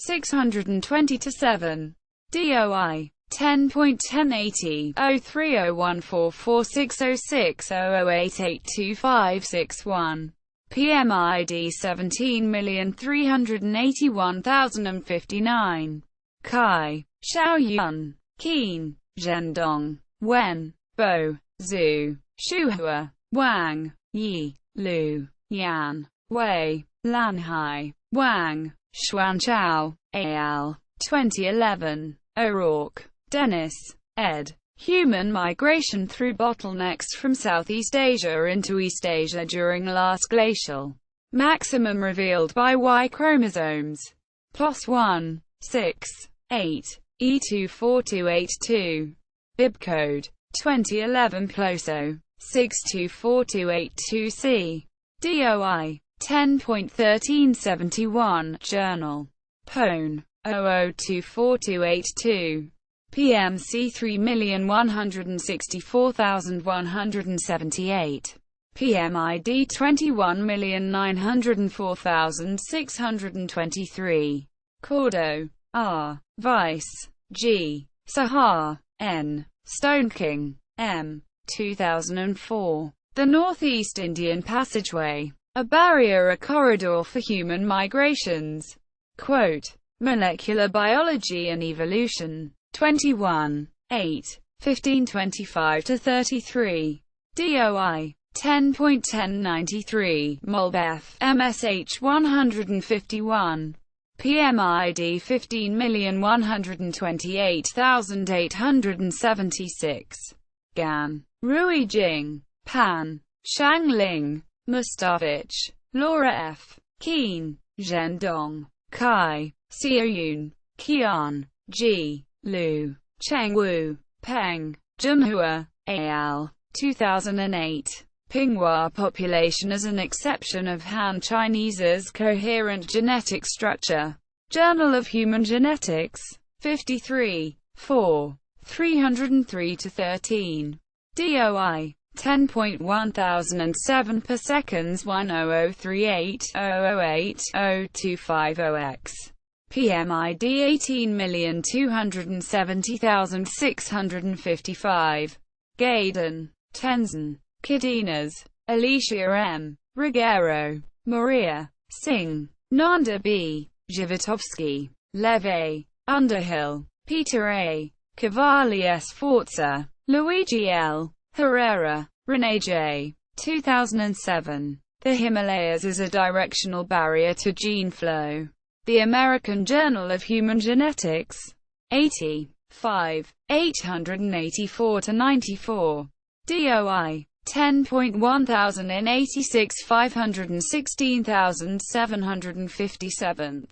620-7. DOI. 10.1080, 030144606008825561. PMID 17,381,059. Kai, Xiaoyun, Qin, Zhendong, Wen, Bo, Zhu, Shuhua, Wang, Yi, Lu, Yan, Wei, Lanhai, Wang, Xuanchao, Al. 2011. O'Rourke, Dennis, ed. Human Migration Through Bottlenecks from Southeast Asia into East Asia During Last Glacial. Maximum revealed by Y chromosomes. PLOS 1, 6, 8, E24282. Bibcode 2011 PLOSO 624282C. DOI 10.1371. Journal. Pone 00242882. PMC 3,164,178. PMID 21,904,623. Cordo, R. Weiss, G. Sahar, N. Stoneking, M. 2004. The Northeast Indian Passageway. A barrier, a corridor for human migrations. Quote, Molecular Biology and Evolution. 21. 8. 1525-33. DOI. 10.1093. Molbeth, MSH 151. PMID 15,128,876. Gan, Rui Jing, Pan, Shangling, Mustavich, Laura F. Keen, Zhendong, Kai, Xiaoyun, Qian, G. Lu, Chengwu, Peng, Zhenhua, al. 2008. Pinghua population as an exception of Han Chinese's coherent genetic structure. Journal of Human Genetics. 53. 4. 303-13. DOI. 10.1007 per seconds 10038-008-0250X. PMID 18,270,655. Gaydon, Tenzin, Cadenas, Alicia M. Ruggiero, Maria, Singh, Nanda B. Zhivatovsky, Leve, Underhill, Peter A. Cavalli S. Forza, Luigi L. Herrera, Renee J. 2007. The Himalayas as a Directional Barrier to Gene Flow. The American Journal of Human Genetics. 80. 5. 884-94. DOI. 10.1086 516,757.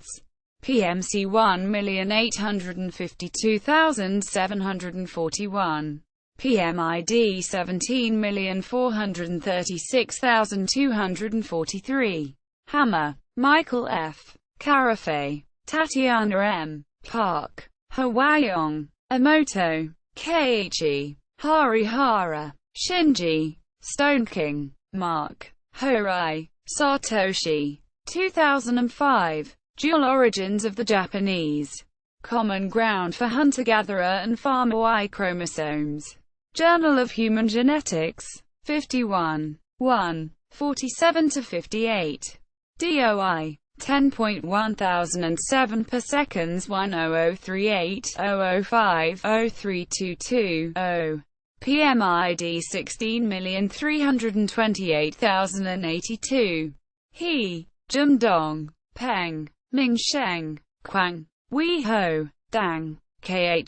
PMC 1,852,741. PMID 17,436,243. Hammer, Michael F. Carafe, Tatiana M. Park, Hawayong, Emoto, Keiichi, Harihara, Shinji, Stoneking, Mark, Horai, Satoshi. 2005. Dual Origins of the Japanese. Common Ground for Hunter-Gatherer and Farmer Y chromosomes. Journal of Human Genetics. 51. 1. 47 to 58. DOI 10.1007 per seconds 1003800503220. PMID 16,328,082. He, Jumdong, Peng, Mingsheng, Quang, Weiho, Dang, Khoa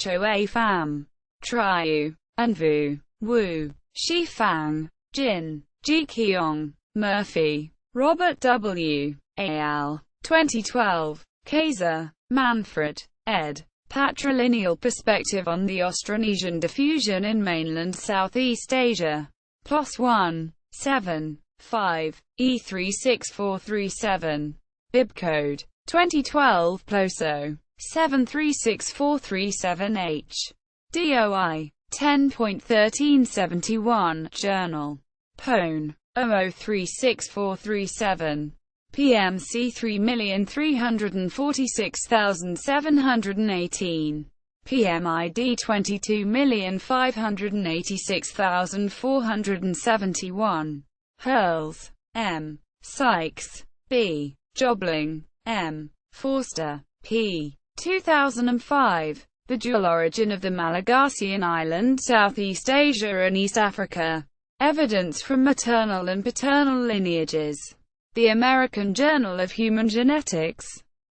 Pham, Triu, and Vu, Wu, Shifang, Jin, Jiqiong, Murphy, Robert W. al. 2012. Kaiser, Manfred, ed. Patrilineal Perspective on the Austronesian Diffusion in Mainland Southeast Asia. PLOS 1. 7. 5. E36437. Bibcode 2012 PLOSO 736437H. DOI 10.1371. Journal. Pone 003647. PMC 3,346,718. PMID 22,586,471. Hurls, M. Sykes, B. Jobling, M. Forster, P. 2005. The Dual Origin of the Malagasian Island, Southeast Asia and East Africa. Evidence from maternal and paternal lineages. The American Journal of Human Genetics.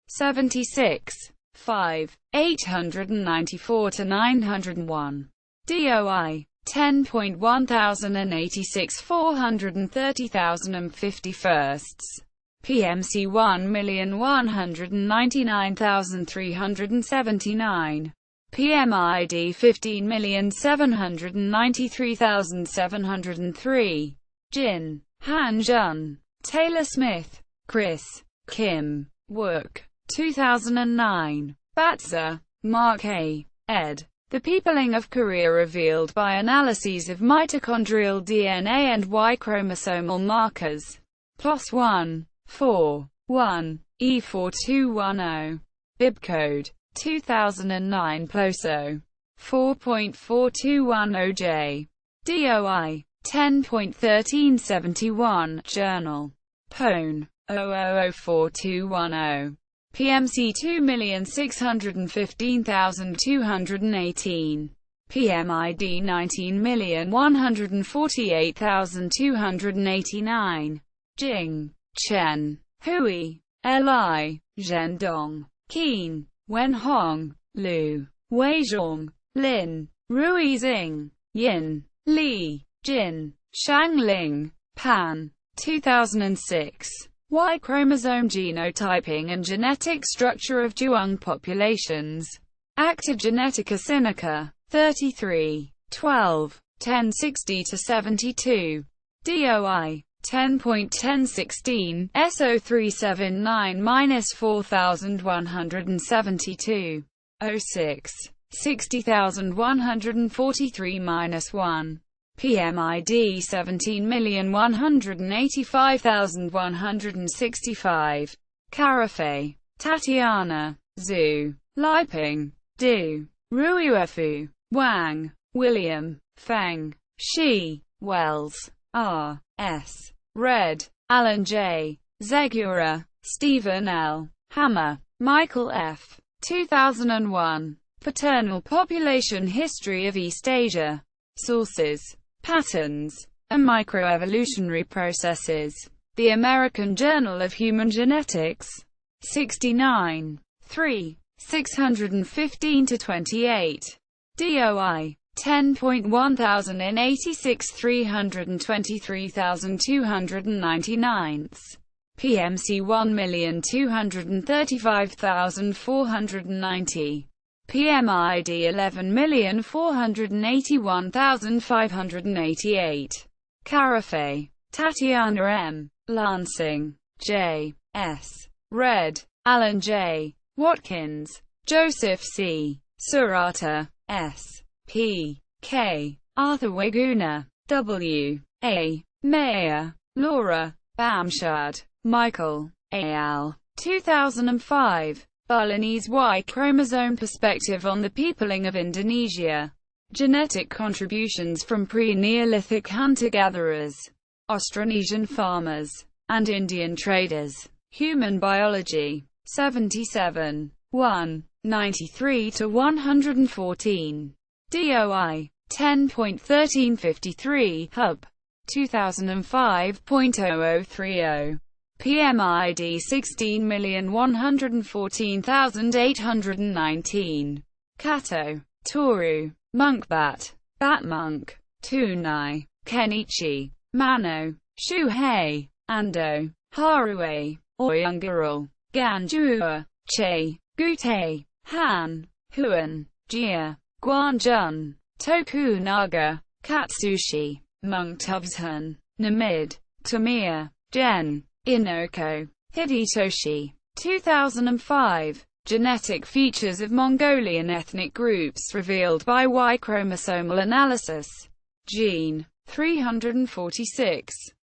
76. 5. 894 to 901. DOI 10.1086 430,051. PMC 1,199,379. PMID 15,793,703. Jin, Han Jun, Taylor Smith, Chris, Kim, Wook, 2009. Batzer, Mark A., ed. The Peopling of Korea Revealed by Analyses of Mitochondrial DNA and Y-chromosomal Markers. PLOS 1. 4. 1. E4210. Bibcode 2009 PLOSO 4.4210J. DOI 10.1371. Journal. Pone 00042110. PMC 2,615,218. PMID 19,148,289. Jing, Chen, Hui, Li, Zhendong, Qin, Wenhong, Lu, Weizhong, Lin, Ruizing, Yin, Li, Jin, Shangling, Pan. 2006. Y-chromosome genotyping and genetic structure of Zhuang populations. Acta Genetica Sinica. 33. 12. 1060-72. DOI 10.1016 SO379-4172. 06. 60143-1. PMID 17,185,165. Carafe, Tatiana, Zhu, Liping, Du, Ruiwefu, Wang, William, Feng, Shi, Wells, R. S. Red, Alan J. Zegura, Stephen L. Hammer, Michael F. 2001. Paternal Population History of East Asia. Sources, Patterns, and Microevolutionary Processes. The American Journal of Human Genetics. 69. 3. 615-28. DOI 10.1086 323,299. PMC 1,235,490. PMID 11,481,588. Carafe, Tatiana M. Lansing, J. S. Red, Alan J. Watkins, Joseph C. Surata, S. P. K. Arthur Weguna, W. A. Mayer, Laura, Bamshad, Michael, al. 2005. Balinese Y-chromosome Perspective on the Peopling of Indonesia. Genetic Contributions from Pre-Neolithic Hunter-Gatherers. Austronesian farmers and Indian traders. Human biology. 77. 1. 93 to 114. DOI 10.1353 Hub 2005.0030 PMID 16,114,819 Kato, Toru, Monkbat, Batmonk, Tunai, Kenichi, Mano, Shuhei, Ando, Harue, Oyungaral, Ganjua, Che, Gute, Han, Huan, Jia, Guanjun, Tokunaga, Katsushi, Mungtubzhan, Namid, Tamiya, Gen, Inoko, Hidetoshi. 2005. Genetic features of Mongolian ethnic groups revealed by Y-chromosomal analysis. Gene 346.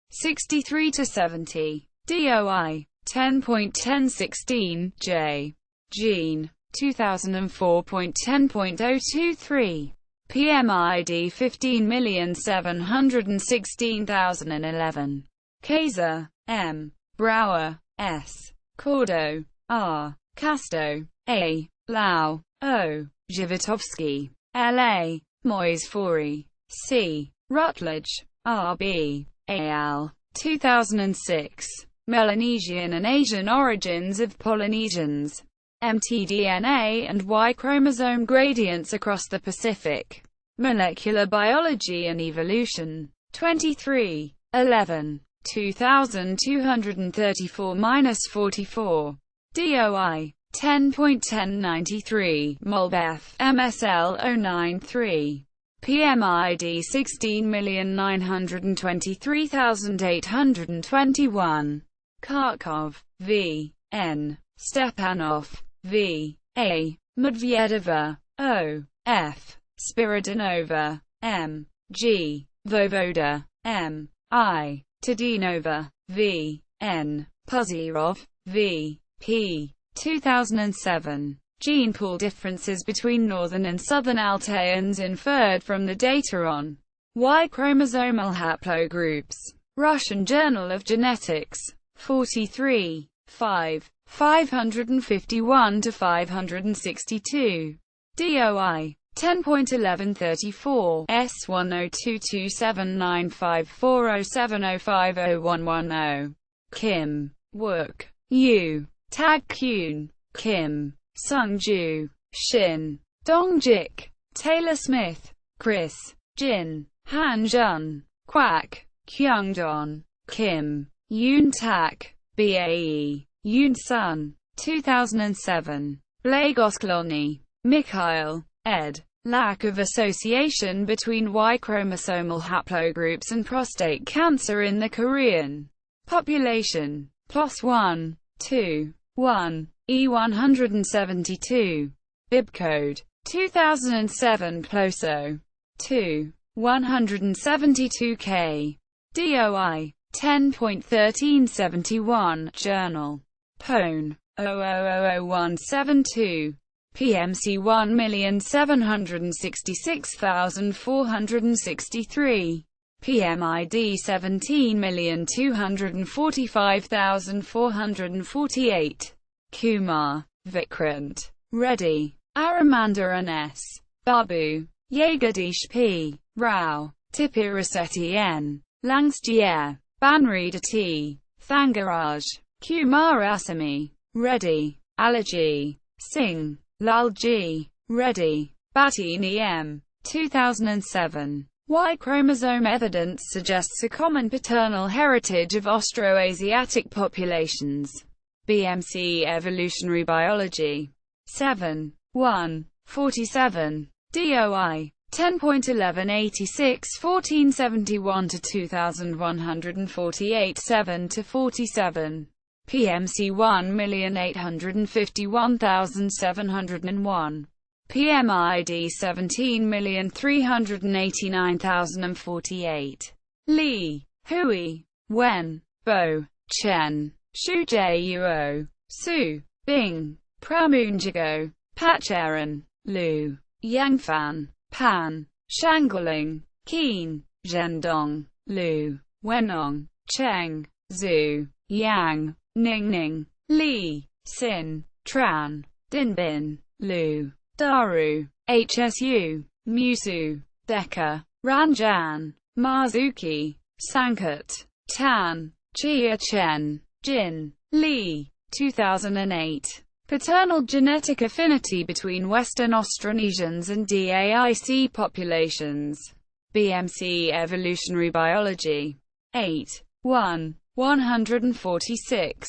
63 to 70. DOI 10.1016 J. Gene 2004.10.023. PMID 15,716,011. Kaiser, M. Brower, S. Cordo, R. Casto, A. Lau, O. Zhivatovsky, L.A. Moisfori, C. Rutledge, R.B. A.L. 2006. Melanesian and Asian origins of Polynesians. mtDNA and Y-chromosome gradients across the Pacific. Molecular Biology and Evolution. 23. 11. 2234-44. DOI 10.1093 Molbeth, MSL 093. PMID 16,923,821. Kharkov, V. N. Stepanov, V. A. Medvedeva, O. F. Spiridonova, M. G. Voivoda, M. I. Tadinova, V. N. Puzyrov, V. P. 2007. Gene pool differences between northern and southern Altaians inferred from the data on Y-chromosomal haplogroups. Russian Journal of Genetics. 43. 5. 551 to 562. DOI 10.1134 S1022795407050110. Kim, Wook, Yu, Tag Kyun, Kim, Sungju, Shin, Dongjik, Taylor Smith, Chris, Jin, Han Jun, Kwak, Kyungdon, Kim, Yoon Tak, BAE, Yoon Sun. 2007. Blagosklony, Mikhail, ed. Lack of association between Y-chromosomal haplogroups and prostate cancer in the Korean population. PLOS 1, 2, 1, E172. Bibcode 2007 PLOSO 2, 172K. DOI 10.1371 Journal. Pone 0000172. PMC 1,766,463. PMID 17,245,448. Kumar, Vikrant, Reddy, Aramandaran S. Babu, Yegadish P. Rao, Tipirasetti N. Langsjia, Banrida T. Thangaraj, Kumar Asami, Reddy, Alaji, Singh, Lalji, Reddy, Batini M. 2007. Y-chromosome evidence suggests a common paternal heritage of Austroasiatic populations. BMC Evolutionary Biology. 7. 1. 47. DOI 10.1186 1471 to 2148 7 to 47. PMC 1,851,701. PMID 17,389,048. Li, Hui, Wen, Bo, Chen, Shujiuo, Su, Bing, Pramunjigo, Pacharan, Lu, Yangfan, Pan, Shanguling, Keen, Zhendong, Lu, Wenong, Cheng, Zhu, Yang, Ningning, Li, Xin, Tran, Dinbin, Lu, Daru, Hsu, Musu, Deka, Ranjan, Marzuki, Sankut, Tan, Chia Chen, Jin, Li. 2008. Paternal genetic affinity between Western Austronesians and DAIC populations. BMC Evolutionary Biology. 8. 1. 146.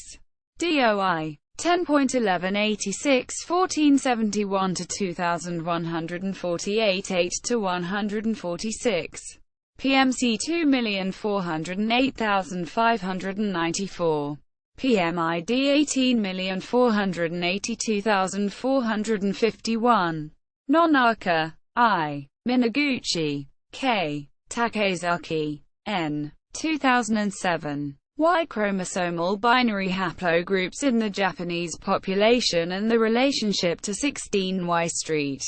DOI. 10.1186 1471 to 2148 8 to 146. PMC 2,408,594. PMID 18,482,451. Nonaka, I. Minaguchi, K. Takezaki, N. 2007. Y-chromosomal binary haplogroups in the Japanese population and the relationship to 16Y Street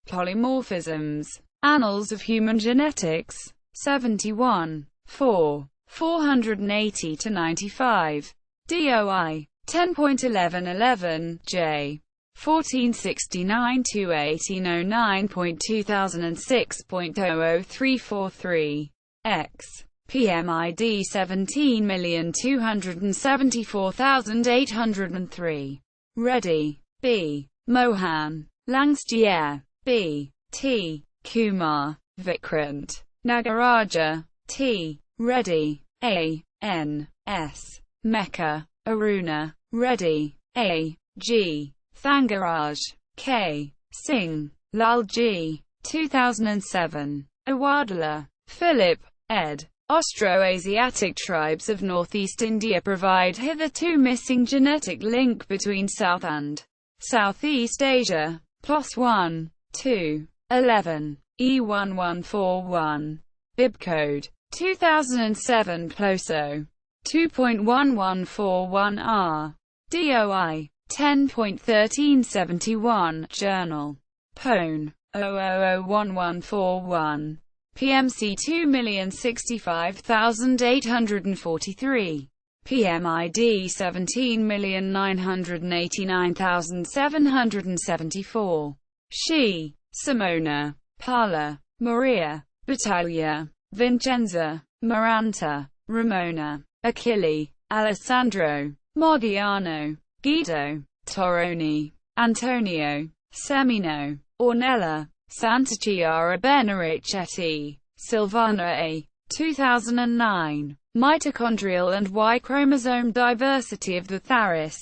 polymorphisms. Annals of Human Genetics. 71. 4. 480-95. DOI. 10.1111, J. 1469-1809.2006.00343. X. PMID 17,274,803. Reddy, B. Mohan. Langsjie, B. T. Kumar. Vikrant. Nagaraja, T. Reddy, A. N. S. Mecca, Aruna, Reddy, A. G. Thangaraj, K. Singh, Lalji, 2007. Awadala, Philip, ed. Austroasiatic tribes of northeast India provide hitherto missing genetic link between South and Southeast Asia. PLOS 1, 2, 11, E1141. Bibcode 2007 PLOSO 2.1141R. DOI 10.1371. Journal. Pone 0001141. PMC 2,065,843. PMID 17,989,774. Shi, Simona, Paula, Maria, Battaglia, Vincenza, Maranta, Ramona, Achille, Alessandro, Modiano, Guido, Toroni, Antonio, Semino, Ornella, Santachiara Benerichetti, Silvana A. 2009. Mitochondrial and Y-chromosome diversity of the Tharis.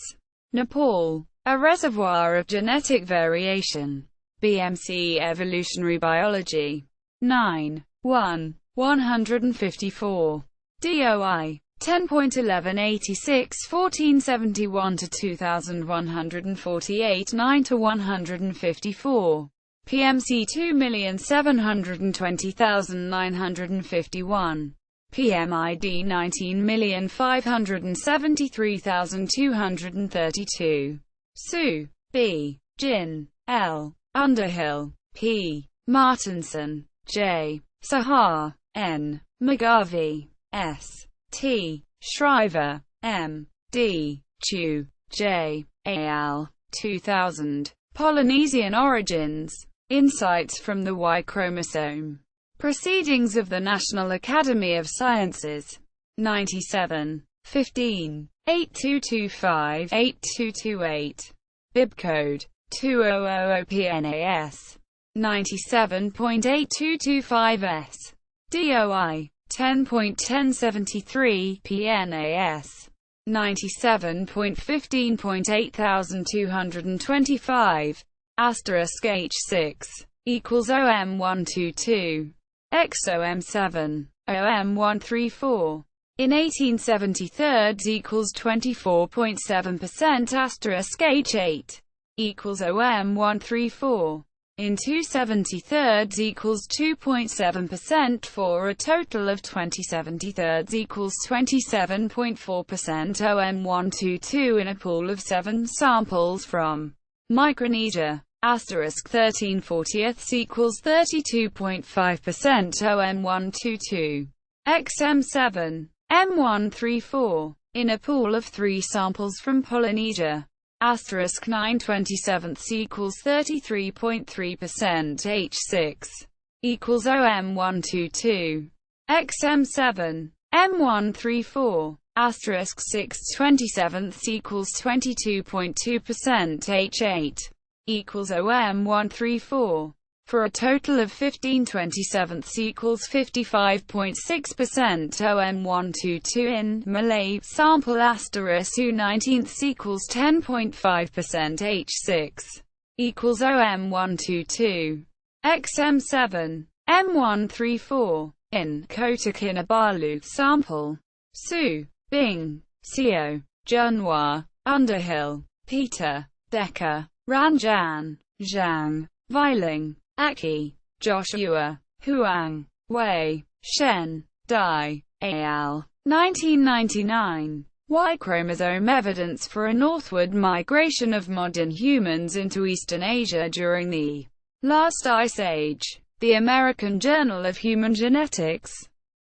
Nepal. A reservoir of genetic variation. BMC Evolutionary Biology. 9. 1. 154. DOI. 10.1186 1471 to 2148 9 to 154. PMC 2,720,951. PMID 19,573,232. Su. B. Jin. L. Underhill. P. Martinson. J. Sahar. N. McGarvey. S. T. Shriver. M. D. Chu. J. Al. 2000. Polynesian Origins. Insights from the Y chromosome. Proceedings of the National Academy of Sciences. 97. 15. 8225-8228. Bibcode 2000PNAS. 97.8225S. DOI 10.1073 PNAS. 97.15.8225. Asterisk H6 equals OM122. XOM7 OM134. In 1873 equals 24.7%. Asterisk H8 equals OM134. In 273 equals 2.7% for a total of 2073 equals 27.4%. OM122 in a pool of 7 samples from Micronesia. Asterisk 13/40 equals 32.5%. OM122. XM7, M134, in a pool of 3 samples from Polynesia. Asterisk 9/27 equals 33.3%. H6 equals O-M122. XM7, M134, asterisk 6/27 equals 22.2%. H8 equals O-M134. For a total of 15/27 equals 55.6%. O-M122 in Malay sample asterisk 2/19 equals 10.5%. H6 equals O-M122. XM7, M134, in Kota Kinabalu sample. Su, Bing, Seo, Junhua, Underhill, Peter, Decker, Ranjan, Zhang, Weiling, Aki, Joshua, Huang, Wei, Shen, Dai, al. 1999. Y-chromosome evidence for a northward migration of modern humans into Eastern Asia during the last ice age. The American Journal of Human Genetics.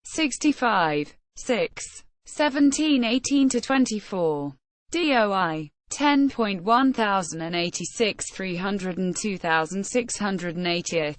65. 6. 1718-24. DOI. 10.1086 302,680.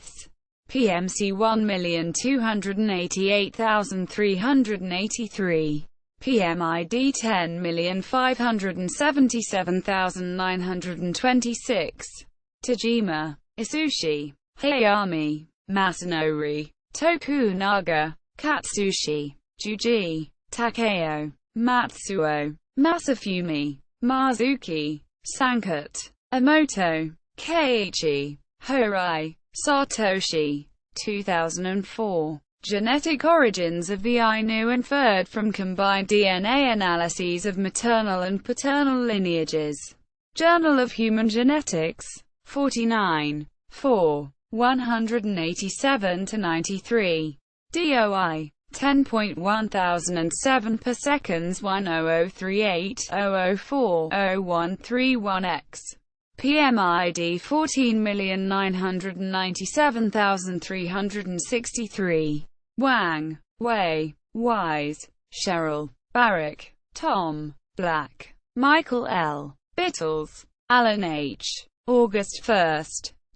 PMC 1,288,383. PMID 10,577,926. Tajima, Isushi, Hayami, Masanori, Tokunaga, Katsushi, Juji, Takeo, Matsuo, Masafumi, Mazuki, Sankut, Emoto, Keiichi, Horai, Satoshi. 2004. Genetic origins of the Ainu inferred from combined DNA analyses of maternal and paternal lineages. Journal of Human Genetics. 49. 4. 187-93. DOI. 10.1007 per seconds 10038-004-0131X. PMID 14,997,363. Wang, Wei, Wise, Cheryl, Barrick, Tom, Black, Michael L. Bittles, Alan H. August 1,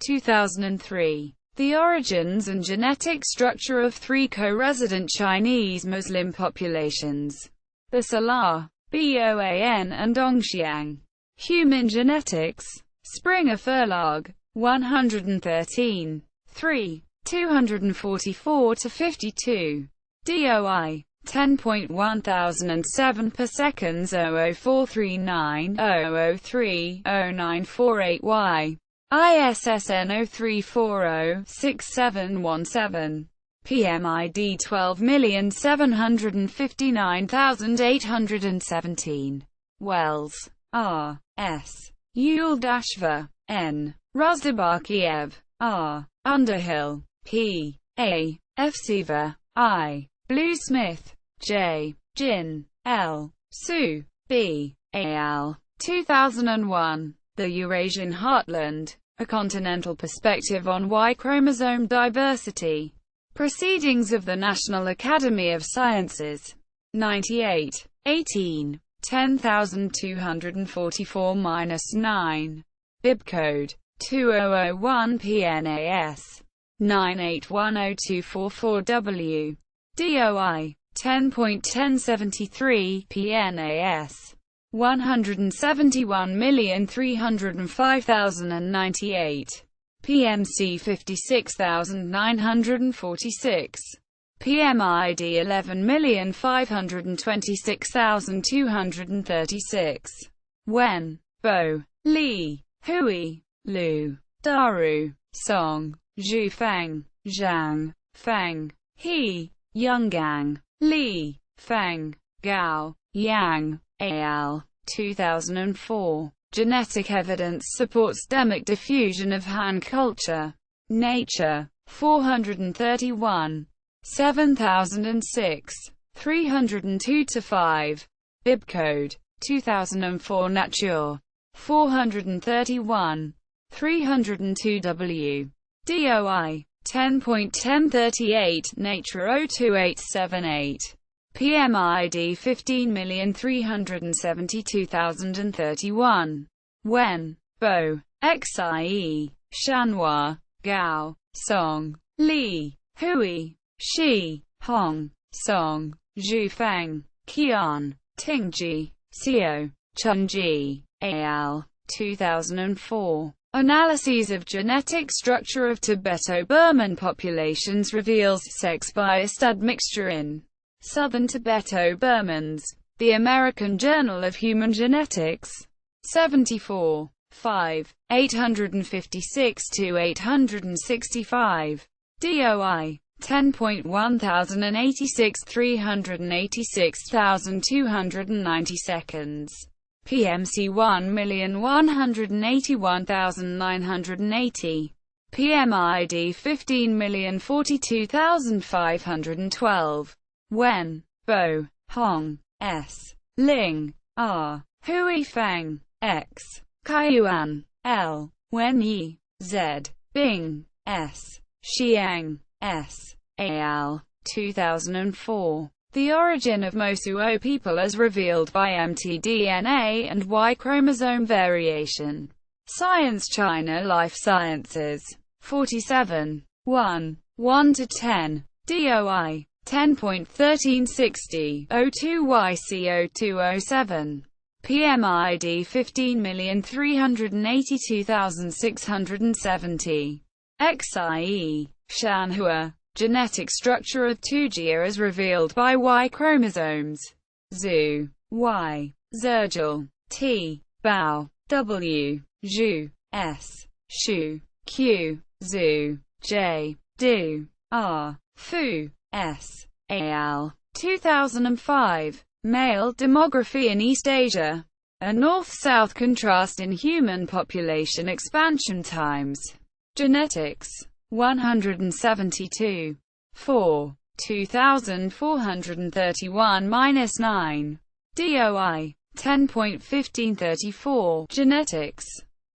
2003. The origins and genetic structure of 3 co-resident Chinese Muslim populations. The Salar, Boan and Dongxiang. Human Genetics. Springer Verlag. 113. 3. 244-52. DOI. 10.1007 per seconds 00439-003-0948Y. ISSN 0340-6717. PMID 12,759,817. Wells, R. S. Yuldashva, N. Rozdabakiev, R. Underhill, P. A. F. Siva, I. Bluesmith, J. Jin, L. Su, B. al. 2001. The Eurasian Heartland, A Continental Perspective on Y-Chromosome Diversity. Proceedings of the National Academy of Sciences. 98. 18. 10244-9. Bibcode. 2001 PNAS. 9810244W. DOI. 10.1073 PNAS. 171,305,098. PMC 56,946. PMID 11,526,236. Wen, Bo, Li, Hui, Lu, Daru, Song, Zhu Feng, Zhang, Feng, He, Yonggang, Li, Feng, Gao, Yang, al. 2004. Genetic evidence supports demic diffusion of Han culture. Nature. 431. 7006. 302-5. Bibcode. 2004 Nature. 431. 302W. DOI. 10.1038, Nature 02878. PMID 15,372,031. Wen, Bo, Xie, Shanhua, Gao, Song, Li, Hui, Shi, Hong, Song, Zhufeng, Qian, Tingji, Xiao, Chunji, al. 2004. Analyses of genetic structure of Tibeto-Burman populations reveals sex-biased admixture in southern Tibeto-Burmans. The American Journal of Human Genetics. 74. 5. 856–865. DOI. 10.1086 386,290 seconds. PMC 1,181,980. PMID 15,042,512. Wen, Bo, Hong, S. Ling, R. Hui Feng, X. Kaiyuan, L. Wenyi, Z. Bing, S. Xiang, S. al. 2004. The origin of Mosuo people as revealed by mtDNA and Y-chromosome variation. Science China Life Sciences. 47. 1. 1–10. DOI. 10.1360, 02YC0207. PMID 15,382,670. XIE. Shanhua. Genetic structure of Tujia as revealed by Y chromosomes. Zhu, Y. Zergel, T. Bao, W. Zhu, S. Shu, Q. Zhu, J. Du, R. Fu, S. al. 2005. Male demography in East Asia. A north-south contrast in human population expansion times. Genetics. 172. 4. 2431-9. DOI. 10.1534. Genetics.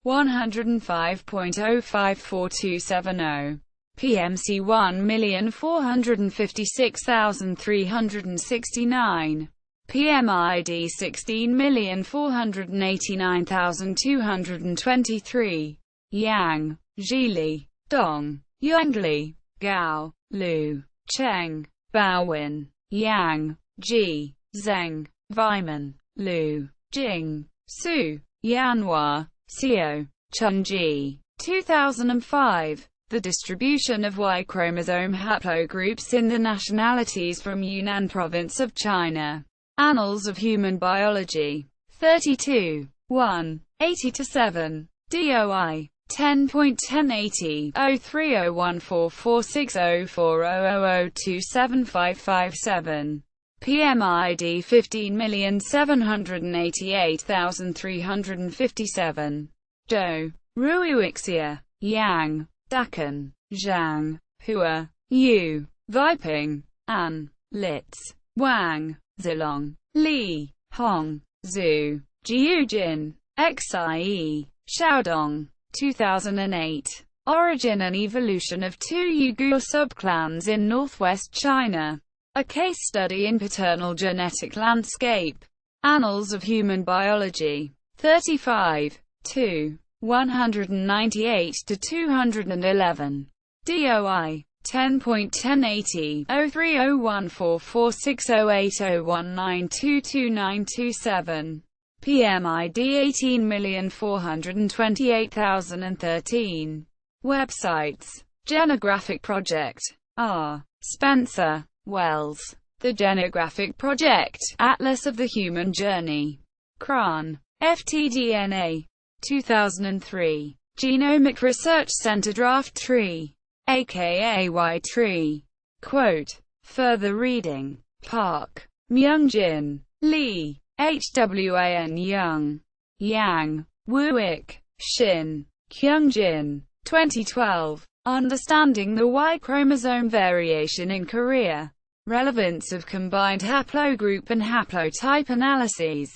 105.054270. PMC 1,456,369. PMID 16,489,223. Yang, Zhili, Dong, Yongli, Gao, Lu, Cheng, Baowin, Yang, Ji, Zheng, Weiman, Lu, Jing, Su, Yanhua, Xiao, Chunji. 2005. The distribution of Y chromosome haplogroups in the nationalities from Yunnan province of China. Annals of Human Biology. 32. 1. 80–7. DOI. 10.1080, 030144604000275557. PMID 15,788,357. Zhou, Ruixia, Yang, Dakan, Zhang, Hua, Yu, Viping, An, Litz, Wang, Zilong, Li, Hong, Zhu, Jiujin, Xie, Xiaodong. 2008. Origin and evolution of two Uyghur subclans in northwest China. A case study in paternal genetic landscape. Annals of Human Biology. 35. 2. 198–211. DOI. 10.1080, 030144608019229227. PMID 18,428,013. Websites. Genographic Project. R. Spencer, Wells. The Genographic Project, Atlas of the Human Journey. Cran. FTDNA. 2003. Genomic Research Center Draft Tree. aka Y-Tree. Quote. Further reading. Park. Myungjin. Lee. Hwan Young. Yang. Wuik. Shin. Kyungjin. 2012. Understanding the Y chromosome variation in Korea. Relevance of combined haplogroup and haplotype analyses.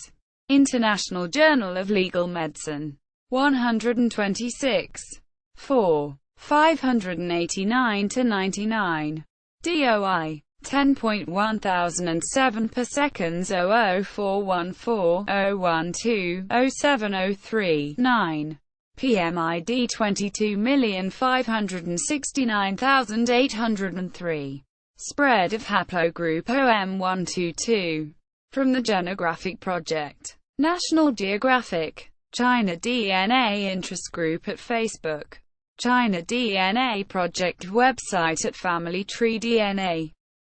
International Journal of Legal Medicine. 126. 4. 589 to 99. DOI 10.1007 per seconds 00414-012-0703 9. PMID 22,569,803. Spread of haplogroup O-M122. From the Genographic Project. National Geographic. China DNA Interest Group at Facebook. China DNA Project website at Family Tree DNA.